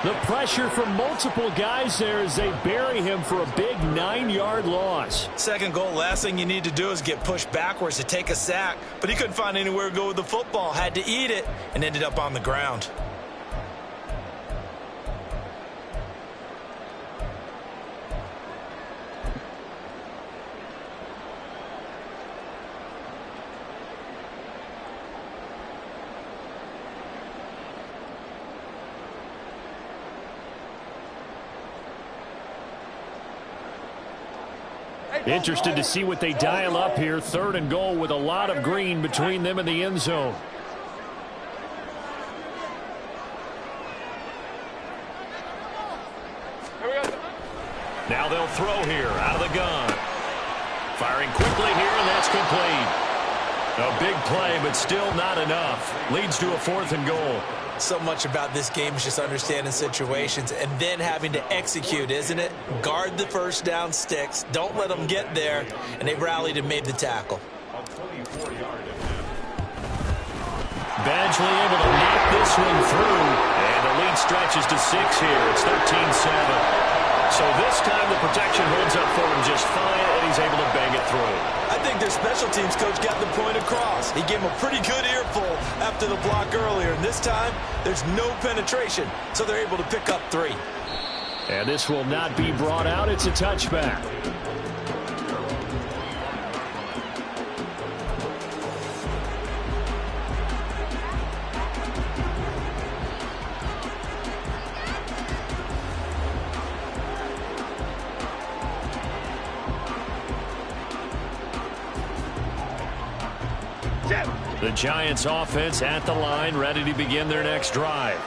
Speaker 6: The pressure from multiple guys there as they bury him for a big 9-yard loss.
Speaker 5: Second goal, last thing you need to do is get pushed backwards to take a sack. But he couldn't find anywhere to go with the football. Had to eat it and ended up on the ground.
Speaker 6: Interested to see what they dial up here. 3rd and goal with a lot of green between them and the end zone.
Speaker 1: Now they'll throw here out of the gun. Firing quickly here, and that's complete. A big play, but still not enough. Leads to a 4th and goal.
Speaker 5: So much about this game is just understanding situations and then having to execute, isn't it? Guard the first down sticks. Don't let them get there. And they rallied and made the tackle.
Speaker 1: Badgley able to knock this one through. And the lead stretches to 6 here. It's 13-7. So this time the protection holds up for him just fine, and he's able to bang it through.
Speaker 5: I think their special teams coach got the point across. He gave him a pretty good earful after the block earlier. And this time, there's no penetration, so they're able to pick up 3.
Speaker 6: And this will not be brought out. It's a touchback.
Speaker 1: The Giants offense at the line, ready to begin their next drive.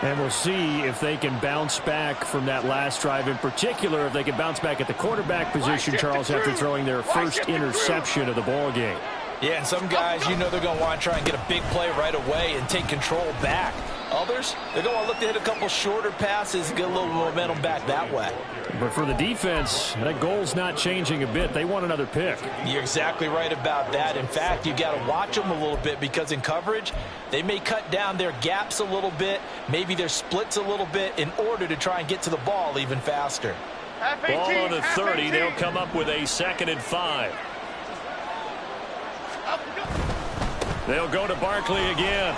Speaker 6: And we'll see if they can bounce back from that last drive. In particular, if they can bounce back at the quarterback position, Charles, after throwing their first interception of the ball game.
Speaker 5: Yeah, and some guys, you know they're going to want to try and get a big play right away and take control back. Others, they're going to want to look to hit a couple shorter passes and get a little momentum back that way.
Speaker 6: But for the defense, that goal's not changing a bit. They want another pick.
Speaker 5: You're exactly right about that. In fact, you got to watch them a little bit because in coverage, they may cut down their gaps a little bit, maybe their splits a little bit in order to try and get to the ball even faster.
Speaker 1: Ball on the 30. They'll come up with a 2nd and 5. They'll go to Barkley again.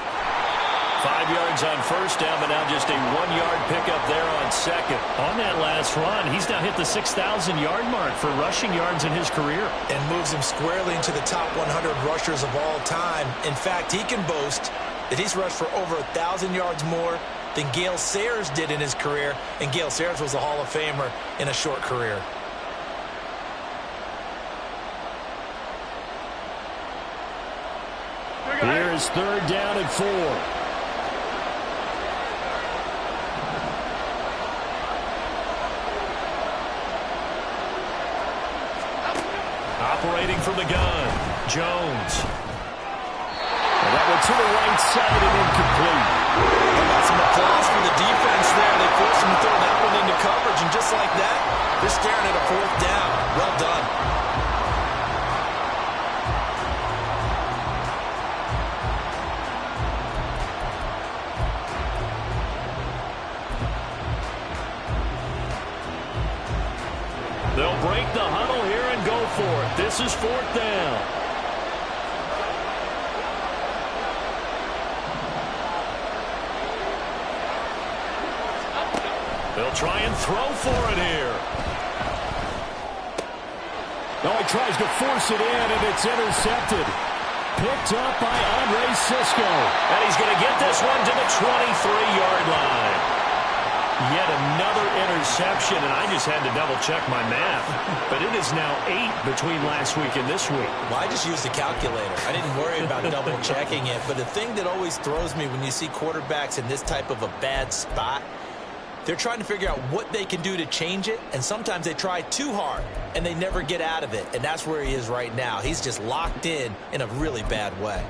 Speaker 1: 5 yards on first down, but now just a 1-yard pickup there on 2nd.
Speaker 6: On that last run, he's now hit the 6,000-yard mark for rushing yards in his career.
Speaker 5: And moves him squarely into the top 100 rushers of all time. In fact, he can boast that he's rushed for over 1,000 yards more than Gale Sayers did in his career. And Gale Sayers was a Hall of Famer in a short career.
Speaker 6: Here is 3rd down and 4.
Speaker 1: Operating from the gun, Jones.
Speaker 6: And that one to the right side and incomplete.
Speaker 5: Got some applause for the defense there. They forced him to throw that one into coverage, and just like that, they're staring at a 4th down. Well done.
Speaker 1: They'll break the huddle here and go for it. This is 4th down. They'll try and throw for it here.
Speaker 6: Oh, he tries to force it in, and it's intercepted. Picked up by Andre Sisco.
Speaker 1: And he's going to get this one to the 23-yard line. Yet another interception, and I just had to double-check my math. But it is now 8 between last week and this week.
Speaker 5: Well, I just used a calculator. I didn't worry about double-checking it. But the thing that always throws me when you see quarterbacks in this type of a bad spot, they're trying to figure out what they can do to change it, and sometimes they try too hard, and they never get out of it. And that's where he is right now. He's just locked in a really bad way.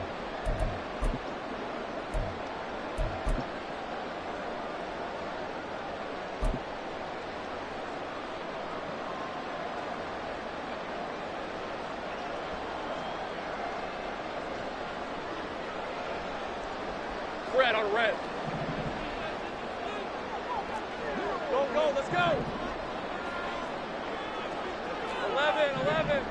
Speaker 3: red, on red. Go, let's go. 11.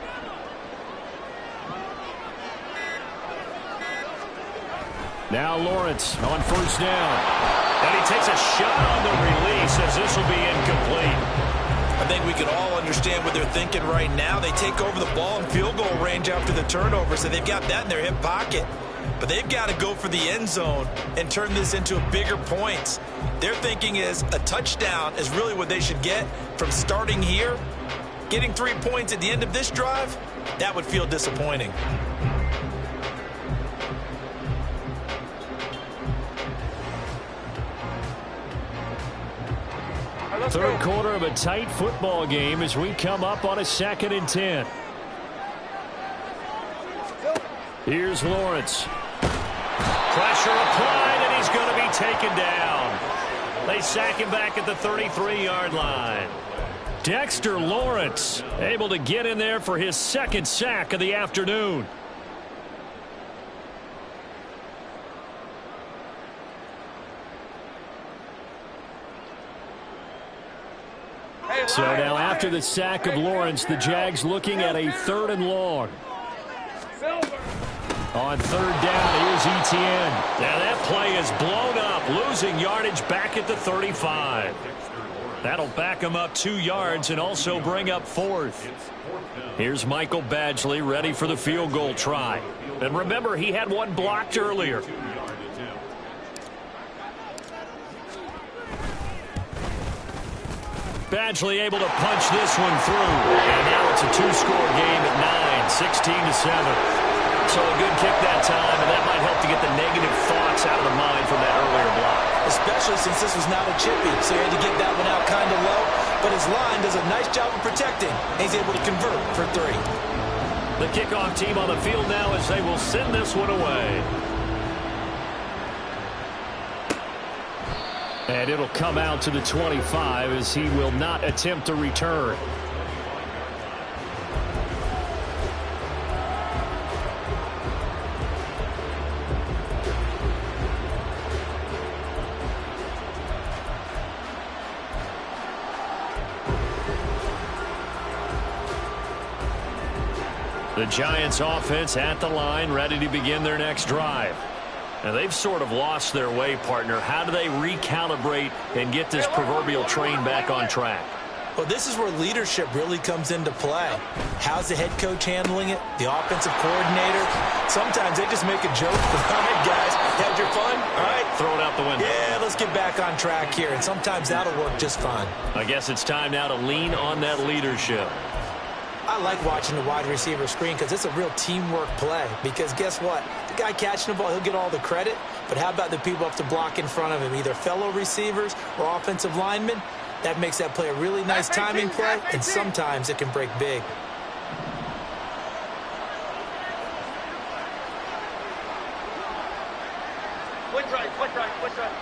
Speaker 6: Now Lawrence on first down. And he takes a shot on the release as this will be incomplete.
Speaker 2: I think we can all understand what they're thinking right now. They take over the ball in field goal range after the turnover, so they've got that in their hip pocket. But they've got to go for the end zone and turn this into a bigger points. Their thinking is a touchdown is really what they should get from starting here. Getting 3 points at the end of this drive, that would feel disappointing.
Speaker 6: Third quarter of a tight football game as we come up on a 2nd and 10. Here's Lawrence. Pressure applied, and he's going to be taken down. They sack him back at the 33-yard line. Dexter Lawrence able to get in there for his 2nd sack of the afternoon. So now after the sack of Lawrence, the Jags looking at a 3rd and long. On 3rd down, here's Etienne. Now that play is blown up, losing yardage back at the 35. That'll back him up 2 yards and also bring up 4th. Here's Michael Badgley ready for the field goal try. And remember, he had one blocked earlier. Badgley able to punch this one through. And now it's a 2-score game at 9, 16-7. So a good kick that time, and that might help to get the negative thoughts out of the mind from that earlier block.
Speaker 5: Especially since this was not a chippy, so he had to get that one out kind of low. But his line does a nice job of protecting, and he's able to convert for 3.
Speaker 6: The kickoff team on the field now as they will send this one away. And it'll come out to the 25 as he will not attempt to return. The Giants offense at the line, ready to begin their next drive. Now they've sort of lost their way, partner. How do they recalibrate and get this proverbial train back on track?
Speaker 5: Well, this is where leadership really comes into play. How's the head coach handling it? The offensive coordinator? Sometimes they just make a joke. All right, guys, had your fun? All right.
Speaker 6: Throw it out the window.
Speaker 5: Yeah, let's get back on track here. And sometimes that'll work just fine.
Speaker 6: I guess it's time now to lean on that leadership.
Speaker 5: I like watching the wide receiver screen because it's a real teamwork play. Because guess what? The guy catching the ball, he'll get all the credit. But how about the people up to block in front of him, either fellow receivers or offensive linemen? That makes that play a really nice timing play, and sometimes it can break big.
Speaker 3: Flick right.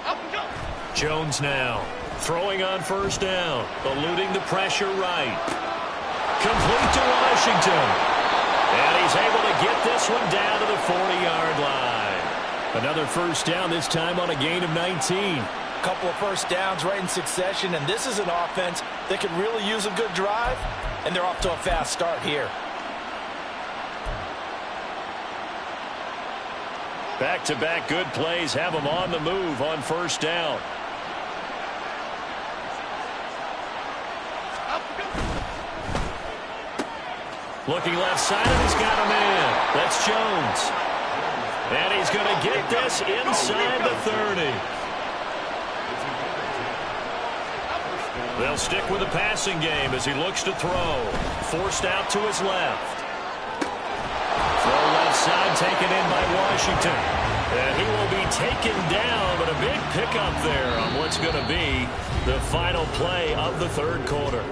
Speaker 3: Up and go.
Speaker 6: Jones now throwing on first down, eluding the pressure right. Complete to Washington. And he's able to get this one down to the 40-yard line. Another first down, this time on a gain of 19.
Speaker 4: A couple of first downs right in succession, and this is an offense that could really use a good drive, and they're off to a fast start here.
Speaker 6: Back-to-back good plays have them on the move on first down. Looking left side, and he's got him in. That's Jones. And he's going to get this inside the 30. They'll stick with the passing game as he looks to throw. Forced out to his left. Throw left side taken in by Washington. And he will be taken down, but a big pickup there on what's going to be the final play of the third quarter.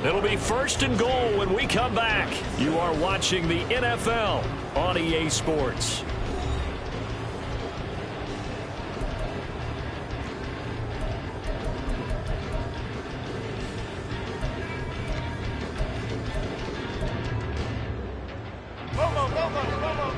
Speaker 6: It'll be first and goal when we come back. You are watching the NFL on EA Sports.
Speaker 3: Go.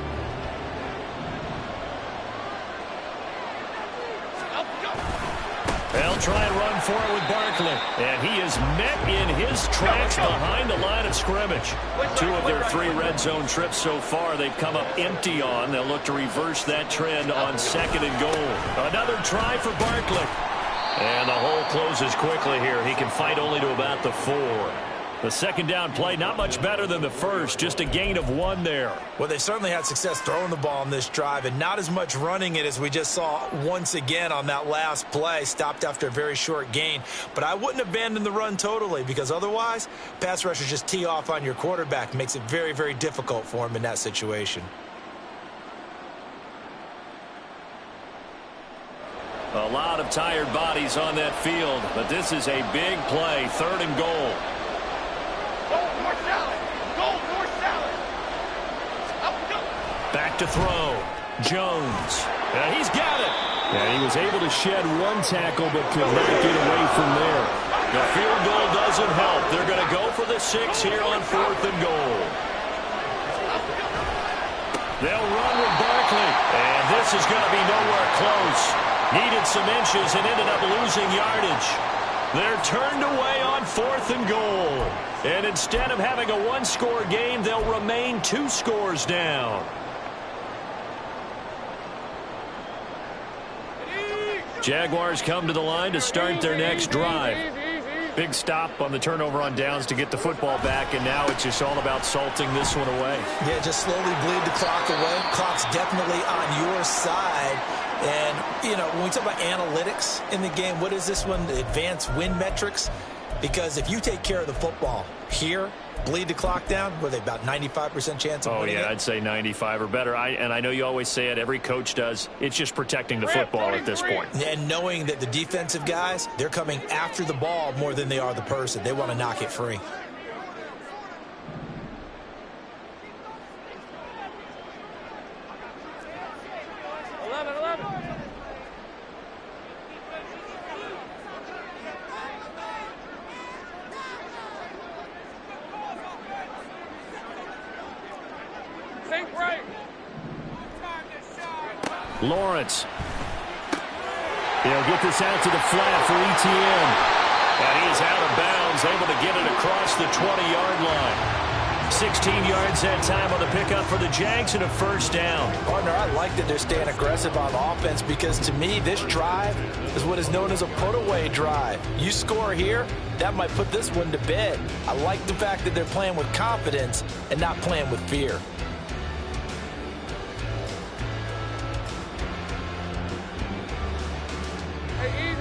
Speaker 1: try and run for it with Barkley. And he is met in his tracks behind the line of scrimmage. 2 of their 3 red zone trips so far they've come up empty on. They'll look to reverse that trend on 2nd and goal. Another try for Barkley. And the hole closes quickly here. He can fight only to about the 4. The 2nd down play, not much better than the first, just a gain of 1 there.
Speaker 5: Well, they certainly had success throwing the ball on this drive and not as much running it as we just saw once again on that last play. Stopped after a very short gain. But I wouldn't abandon the run totally because otherwise, pass rushers just tee off on your quarterback. Makes it very, very difficult for him in that situation.
Speaker 1: A lot of tired bodies on that field, but this is a big play, 3rd and goal. Back to throw. Jones. And he's got it.
Speaker 6: And he was able to shed 1 tackle, but could not get away from there.
Speaker 1: The field goal doesn't help. They're going to go for the 6 here on 4th and goal. They'll run with Barkley. And this is going to be nowhere close. Needed some inches and ended up losing yardage. They're turned away on 4th and goal. And instead of having a 1-score game, they'll remain 2 scores down. Jaguars come to the line to start their next drive. Big stop on the turnover on downs to get the football back, and now it's just all about salting this one away.
Speaker 5: Yeah, just slowly bleed the clock away. Clock's definitely on your side. And, you know, when we talk about analytics in the game, what is this one? The advanced win metrics? Because if you take care of the football here, bleed the clock down, were they about 95% chance of winning it?
Speaker 1: I'd say 95 or better. And I know you always say it, every coach does. It's just protecting the football at this point.
Speaker 5: And knowing that the defensive guys, they're coming after the ball more than they are the person. They want to knock it free.
Speaker 6: Lawrence. He'll get this out to the flat for ETN.
Speaker 1: And he's out of bounds, able to get it across the 20-yard line. 16 yards that time on the pickup for the Jags and a 1st down.
Speaker 5: Partner, I like that they're staying aggressive on offense because to me, this drive is what is known as a put-away drive. You score here, that might put this one to bed. I like the fact that they're playing with confidence and not playing with fear.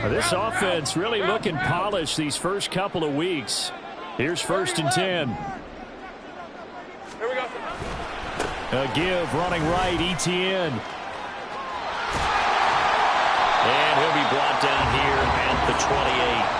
Speaker 6: This offense really looking polished these first couple of weeks. Here's 1st and 10.
Speaker 3: Here we go.
Speaker 6: A give running right, ETN.
Speaker 1: And he'll be brought down here at the 28.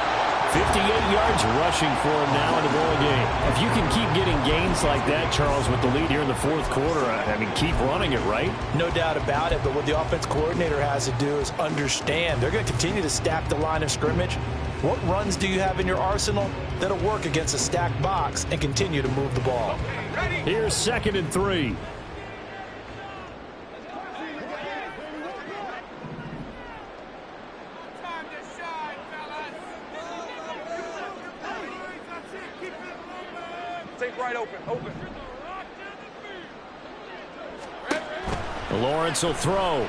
Speaker 6: 58 yards rushing for him now in the ball game. If you can keep getting gains like that, Charles, with the lead here in the 4th quarter, I mean, keep running it, right?
Speaker 5: No doubt about it, but what the offense coordinator has to do is understand. They're going to continue to stack the line of scrimmage. What runs do you have in your arsenal that'll work against a stacked box and continue to move the ball?
Speaker 6: Here's 2nd and 3.
Speaker 3: Open.
Speaker 6: Lawrence will throw.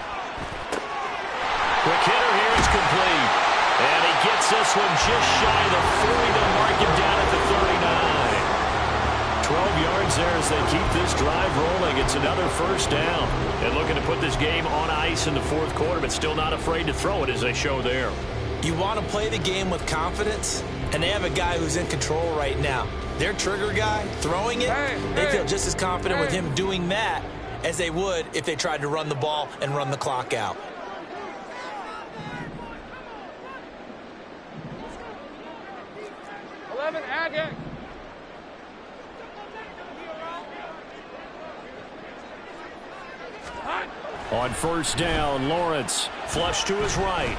Speaker 1: Quick hitter here is complete. And he gets this one just shy of the 40. They'll mark him down at the 39. 12 yards there as they keep this drive rolling. It's another 1st down. And looking to put this game on ice in the 4th quarter, but still not afraid to throw it as they show there.
Speaker 5: You want to play the game with confidence, and they have a guy who's in control right now. Their trigger guy throwing it, they feel just as confident with him doing that as they would if they tried to run the ball and run the clock out.
Speaker 6: On 1st down, Lawrence.
Speaker 1: Flush to his right.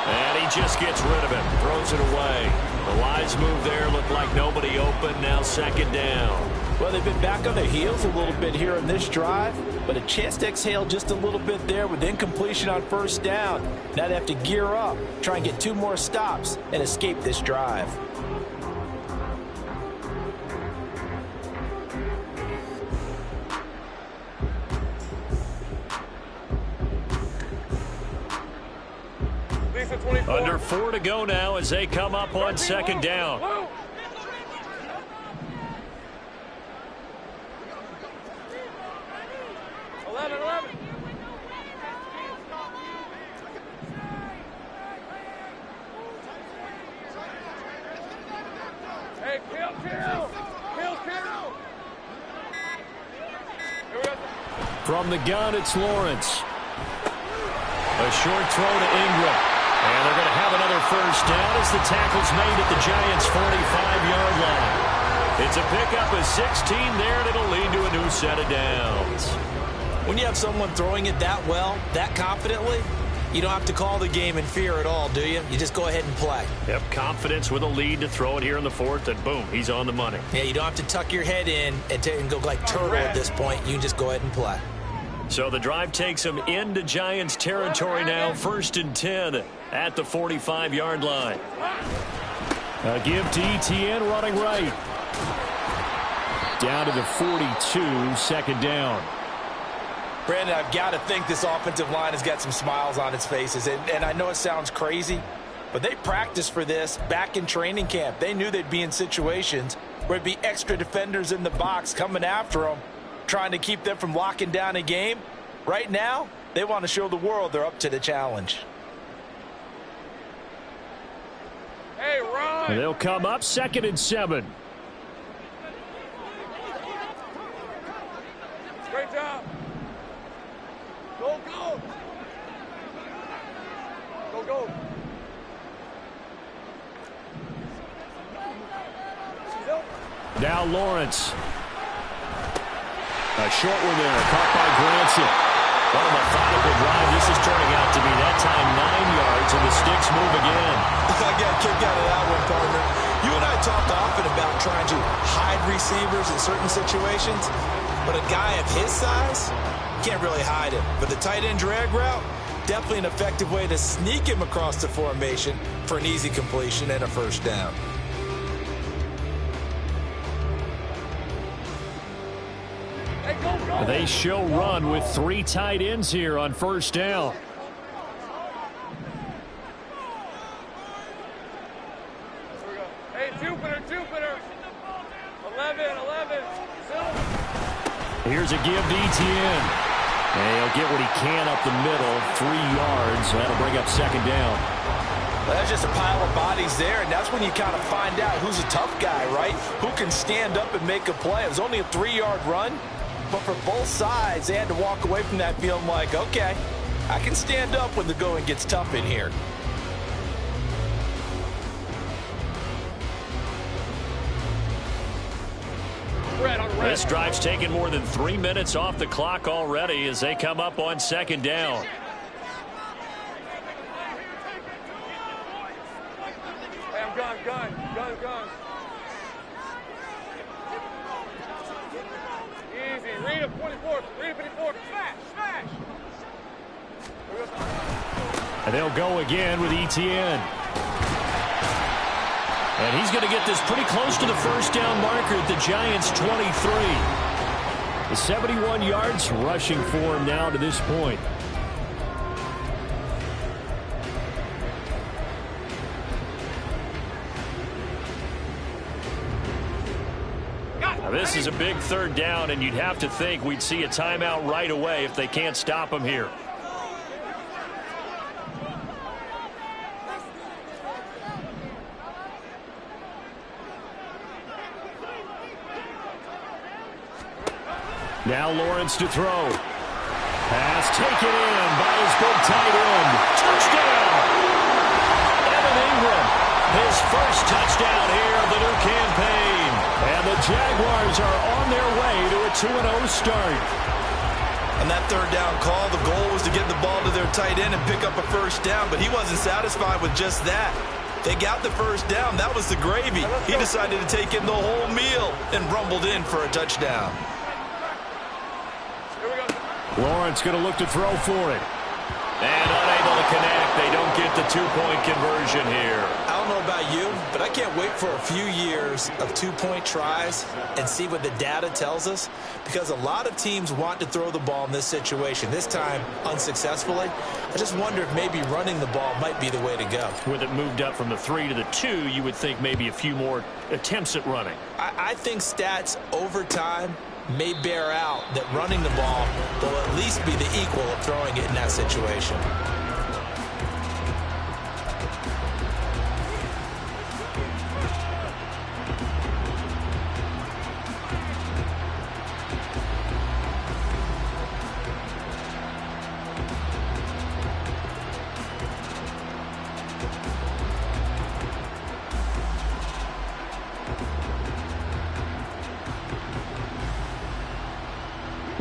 Speaker 1: And he just gets rid of it. Throws it away. The wise move there looked like nobody open. Now 2nd down.
Speaker 4: Well, they've been back on their heels a little bit here in this drive, but a chance to exhale just a little bit there with incompletion on first down. Now they have to gear up, try and get 2 more stops, and escape this drive.
Speaker 1: Under 4 to go now as they come up on second down. From the gun, it's Lawrence. A short throw to Ingram. And they're going to have another first down as the tackle's made at the Giants' 45-yard line. It's a pickup of 16 there, and it'll lead to a new set of downs.
Speaker 5: When you have someone throwing it that well, that confidently, you don't have to call the game in fear at all, do you? You just go ahead and play.
Speaker 1: Yep, confidence with a lead to throw it here in the 4th, and boom, he's on the money.
Speaker 5: Yeah, you don't have to tuck your head in and go like turtle at this point. You can just go ahead and play.
Speaker 1: So the drive takes them into Giants territory now, 1st and 10 at the 45-yard line.
Speaker 6: A give to Etienne running right. Down to the 42, second down.
Speaker 4: Brandon, I've got to think this offensive line has got some smiles on its faces. And I know it sounds crazy, but they practiced for this back in training camp. They knew they'd be in situations where there'd be extra defenders in the box coming after them, trying to keep them from locking down a game. Right now, they want to show the world they're up to the challenge.
Speaker 3: Hey, Ron!
Speaker 6: And they'll come up 2nd and 7.
Speaker 3: Great job. Go, go. Go, go.
Speaker 6: Now Lawrence.
Speaker 1: A short one there, caught by Granson. What a methodical drive this is turning out to be. That time 9 yards, and the sticks move again.
Speaker 5: I got a kick out of that one, partner. You and I talk often about trying to hide receivers in certain situations, but a guy of his size, you can't really hide him. But the tight end drag route, definitely an effective way to sneak him across the formation for an easy completion and a first down.
Speaker 6: They show run with 3 tight ends here on first down.
Speaker 3: Hey, Jupiter. 11.
Speaker 6: Here's a give to Etienne. And he'll get what he can up the middle, 3 yards. That'll bring up second down.
Speaker 4: Well, that's just a pile of bodies there, and that's when you kind of find out who's a tough guy, right? Who can stand up and make a play. It was only a 3-yard run. But for both sides, they had to walk away from that feeling like, okay, I can stand up when the going gets tough in here.
Speaker 1: This drive's taken more than 3 minutes off the clock already as they come up on second down.
Speaker 3: Hey, I'm gun. Easy. Read him, 24. Smash.
Speaker 6: And they'll go again with Etienne.
Speaker 1: And he's going to get this pretty close to the first down marker at the Giants' 23.
Speaker 6: The 71 yards rushing for him now to this point.
Speaker 1: Now, this is a big third down, and you'd have to think we'd see a timeout right away if they can't stop him here.
Speaker 6: Now Lawrence to throw. Pass taken in by his big tight end. Touchdown!
Speaker 1: Evan Ingram, his first touchdown here of the new campaign.
Speaker 6: And the Jaguars are on their way to a 2-0 start.
Speaker 5: On that third down call, the goal was to get the ball to their tight end and pick up a first down, but he wasn't satisfied with just that.
Speaker 2: They got the first down. That was the gravy. He decided to take in the whole meal and rumbled in for a touchdown.
Speaker 6: Lawrence going to look to throw for it.
Speaker 1: And unable to connect. They don't get the two-point conversion here.
Speaker 2: I don't know about you, but I can't wait for a few years of two-point tries and see what the data tells us, because a lot of teams want to throw the ball in this situation, this time unsuccessfully. I just wonder if maybe running the ball might be the way to go.
Speaker 1: With it moved up from the 3 to the 2, you would think maybe a few more attempts at running.
Speaker 2: I think stats over time may bear out that running the ball will at least be the equal of throwing it in that situation.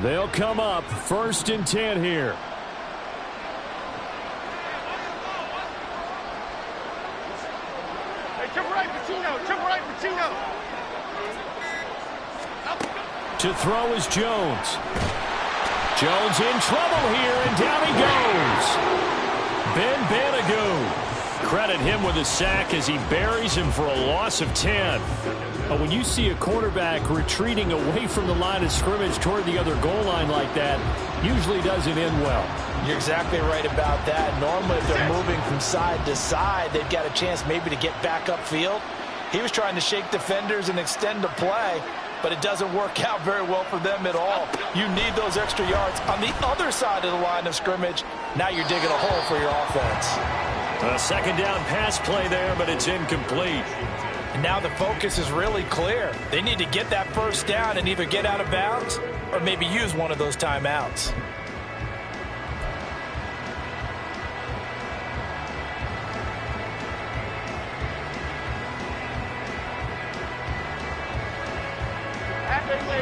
Speaker 6: They'll come up 1st and 10 here.
Speaker 3: Hey, jump right, Patino. Jump right, Patino.
Speaker 6: To throw is Jones. Jones in trouble here, and down he goes. Ben Banagoo. Credit him with a sack as he buries him for a loss of 10. But when you see a quarterback retreating away from the line of scrimmage toward the other goal line like that, usually doesn't end well.
Speaker 5: You're exactly right about that. Normally, if they're moving from side to side, they've got a chance maybe to get back upfield. He was trying to shake defenders and extend the play, but it doesn't work out very well for them at all. You need those extra yards on the other side of the line of scrimmage. Now you're digging a hole for your offense.
Speaker 1: A second down pass play there, but it's incomplete.
Speaker 5: And now the focus is really clear. They need to get that first down and either get out of bounds or maybe use one of those timeouts.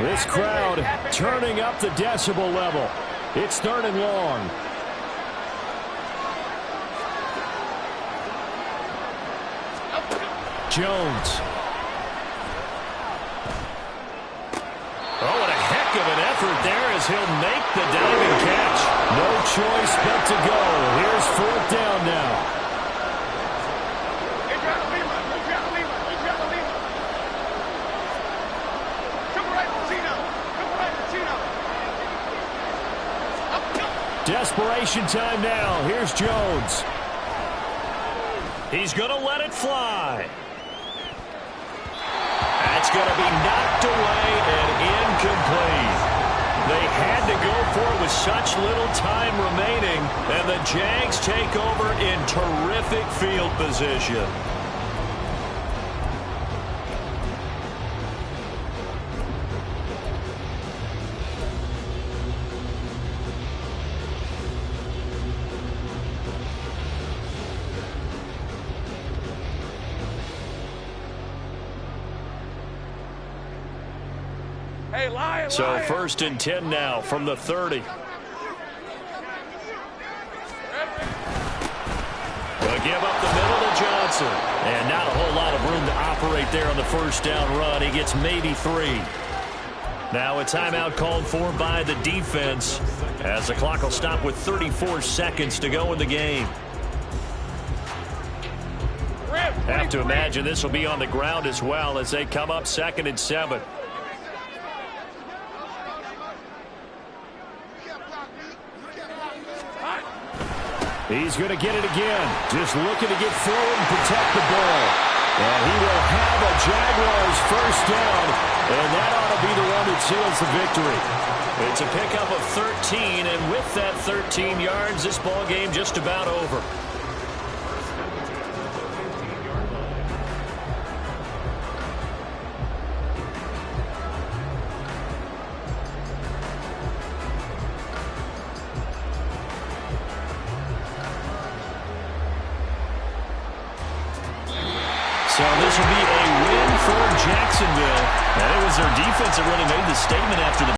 Speaker 6: This crowd turning up the decibel level. It's 3rd and long. Jones.
Speaker 1: Oh, what a heck of an effort there as he'll make the diving catch.
Speaker 6: No choice but to go. Here's 4th down now.
Speaker 3: Adriana Lima. Jump right, Patino.
Speaker 6: Desperation time now. Here's Jones.
Speaker 1: He's going to let it fly. That's going to be knocked away and incomplete. They had to go for it with such little time remaining, and the Jags take over in terrific field position.
Speaker 3: Hey, Lion.
Speaker 1: So 1st and 10 now from the 30. They'll give up the middle to Johnson. And not a whole lot of room to operate there on the first down run. He gets maybe 3. Now a timeout called for by the defense as the clock will stop with 34 seconds to go in the game. Have to imagine this will be on the ground as well as they come up 2nd and 7.
Speaker 6: He's going to get it again. Just looking to get forward and protect the ball. And he will have a Jaguars first down. And that ought to be the one that seals the victory.
Speaker 1: It's a pickup of 13, and with that 13 yards, this ball game just about over. So this will be a win for Jacksonville. And it was their defense that really made the statement after the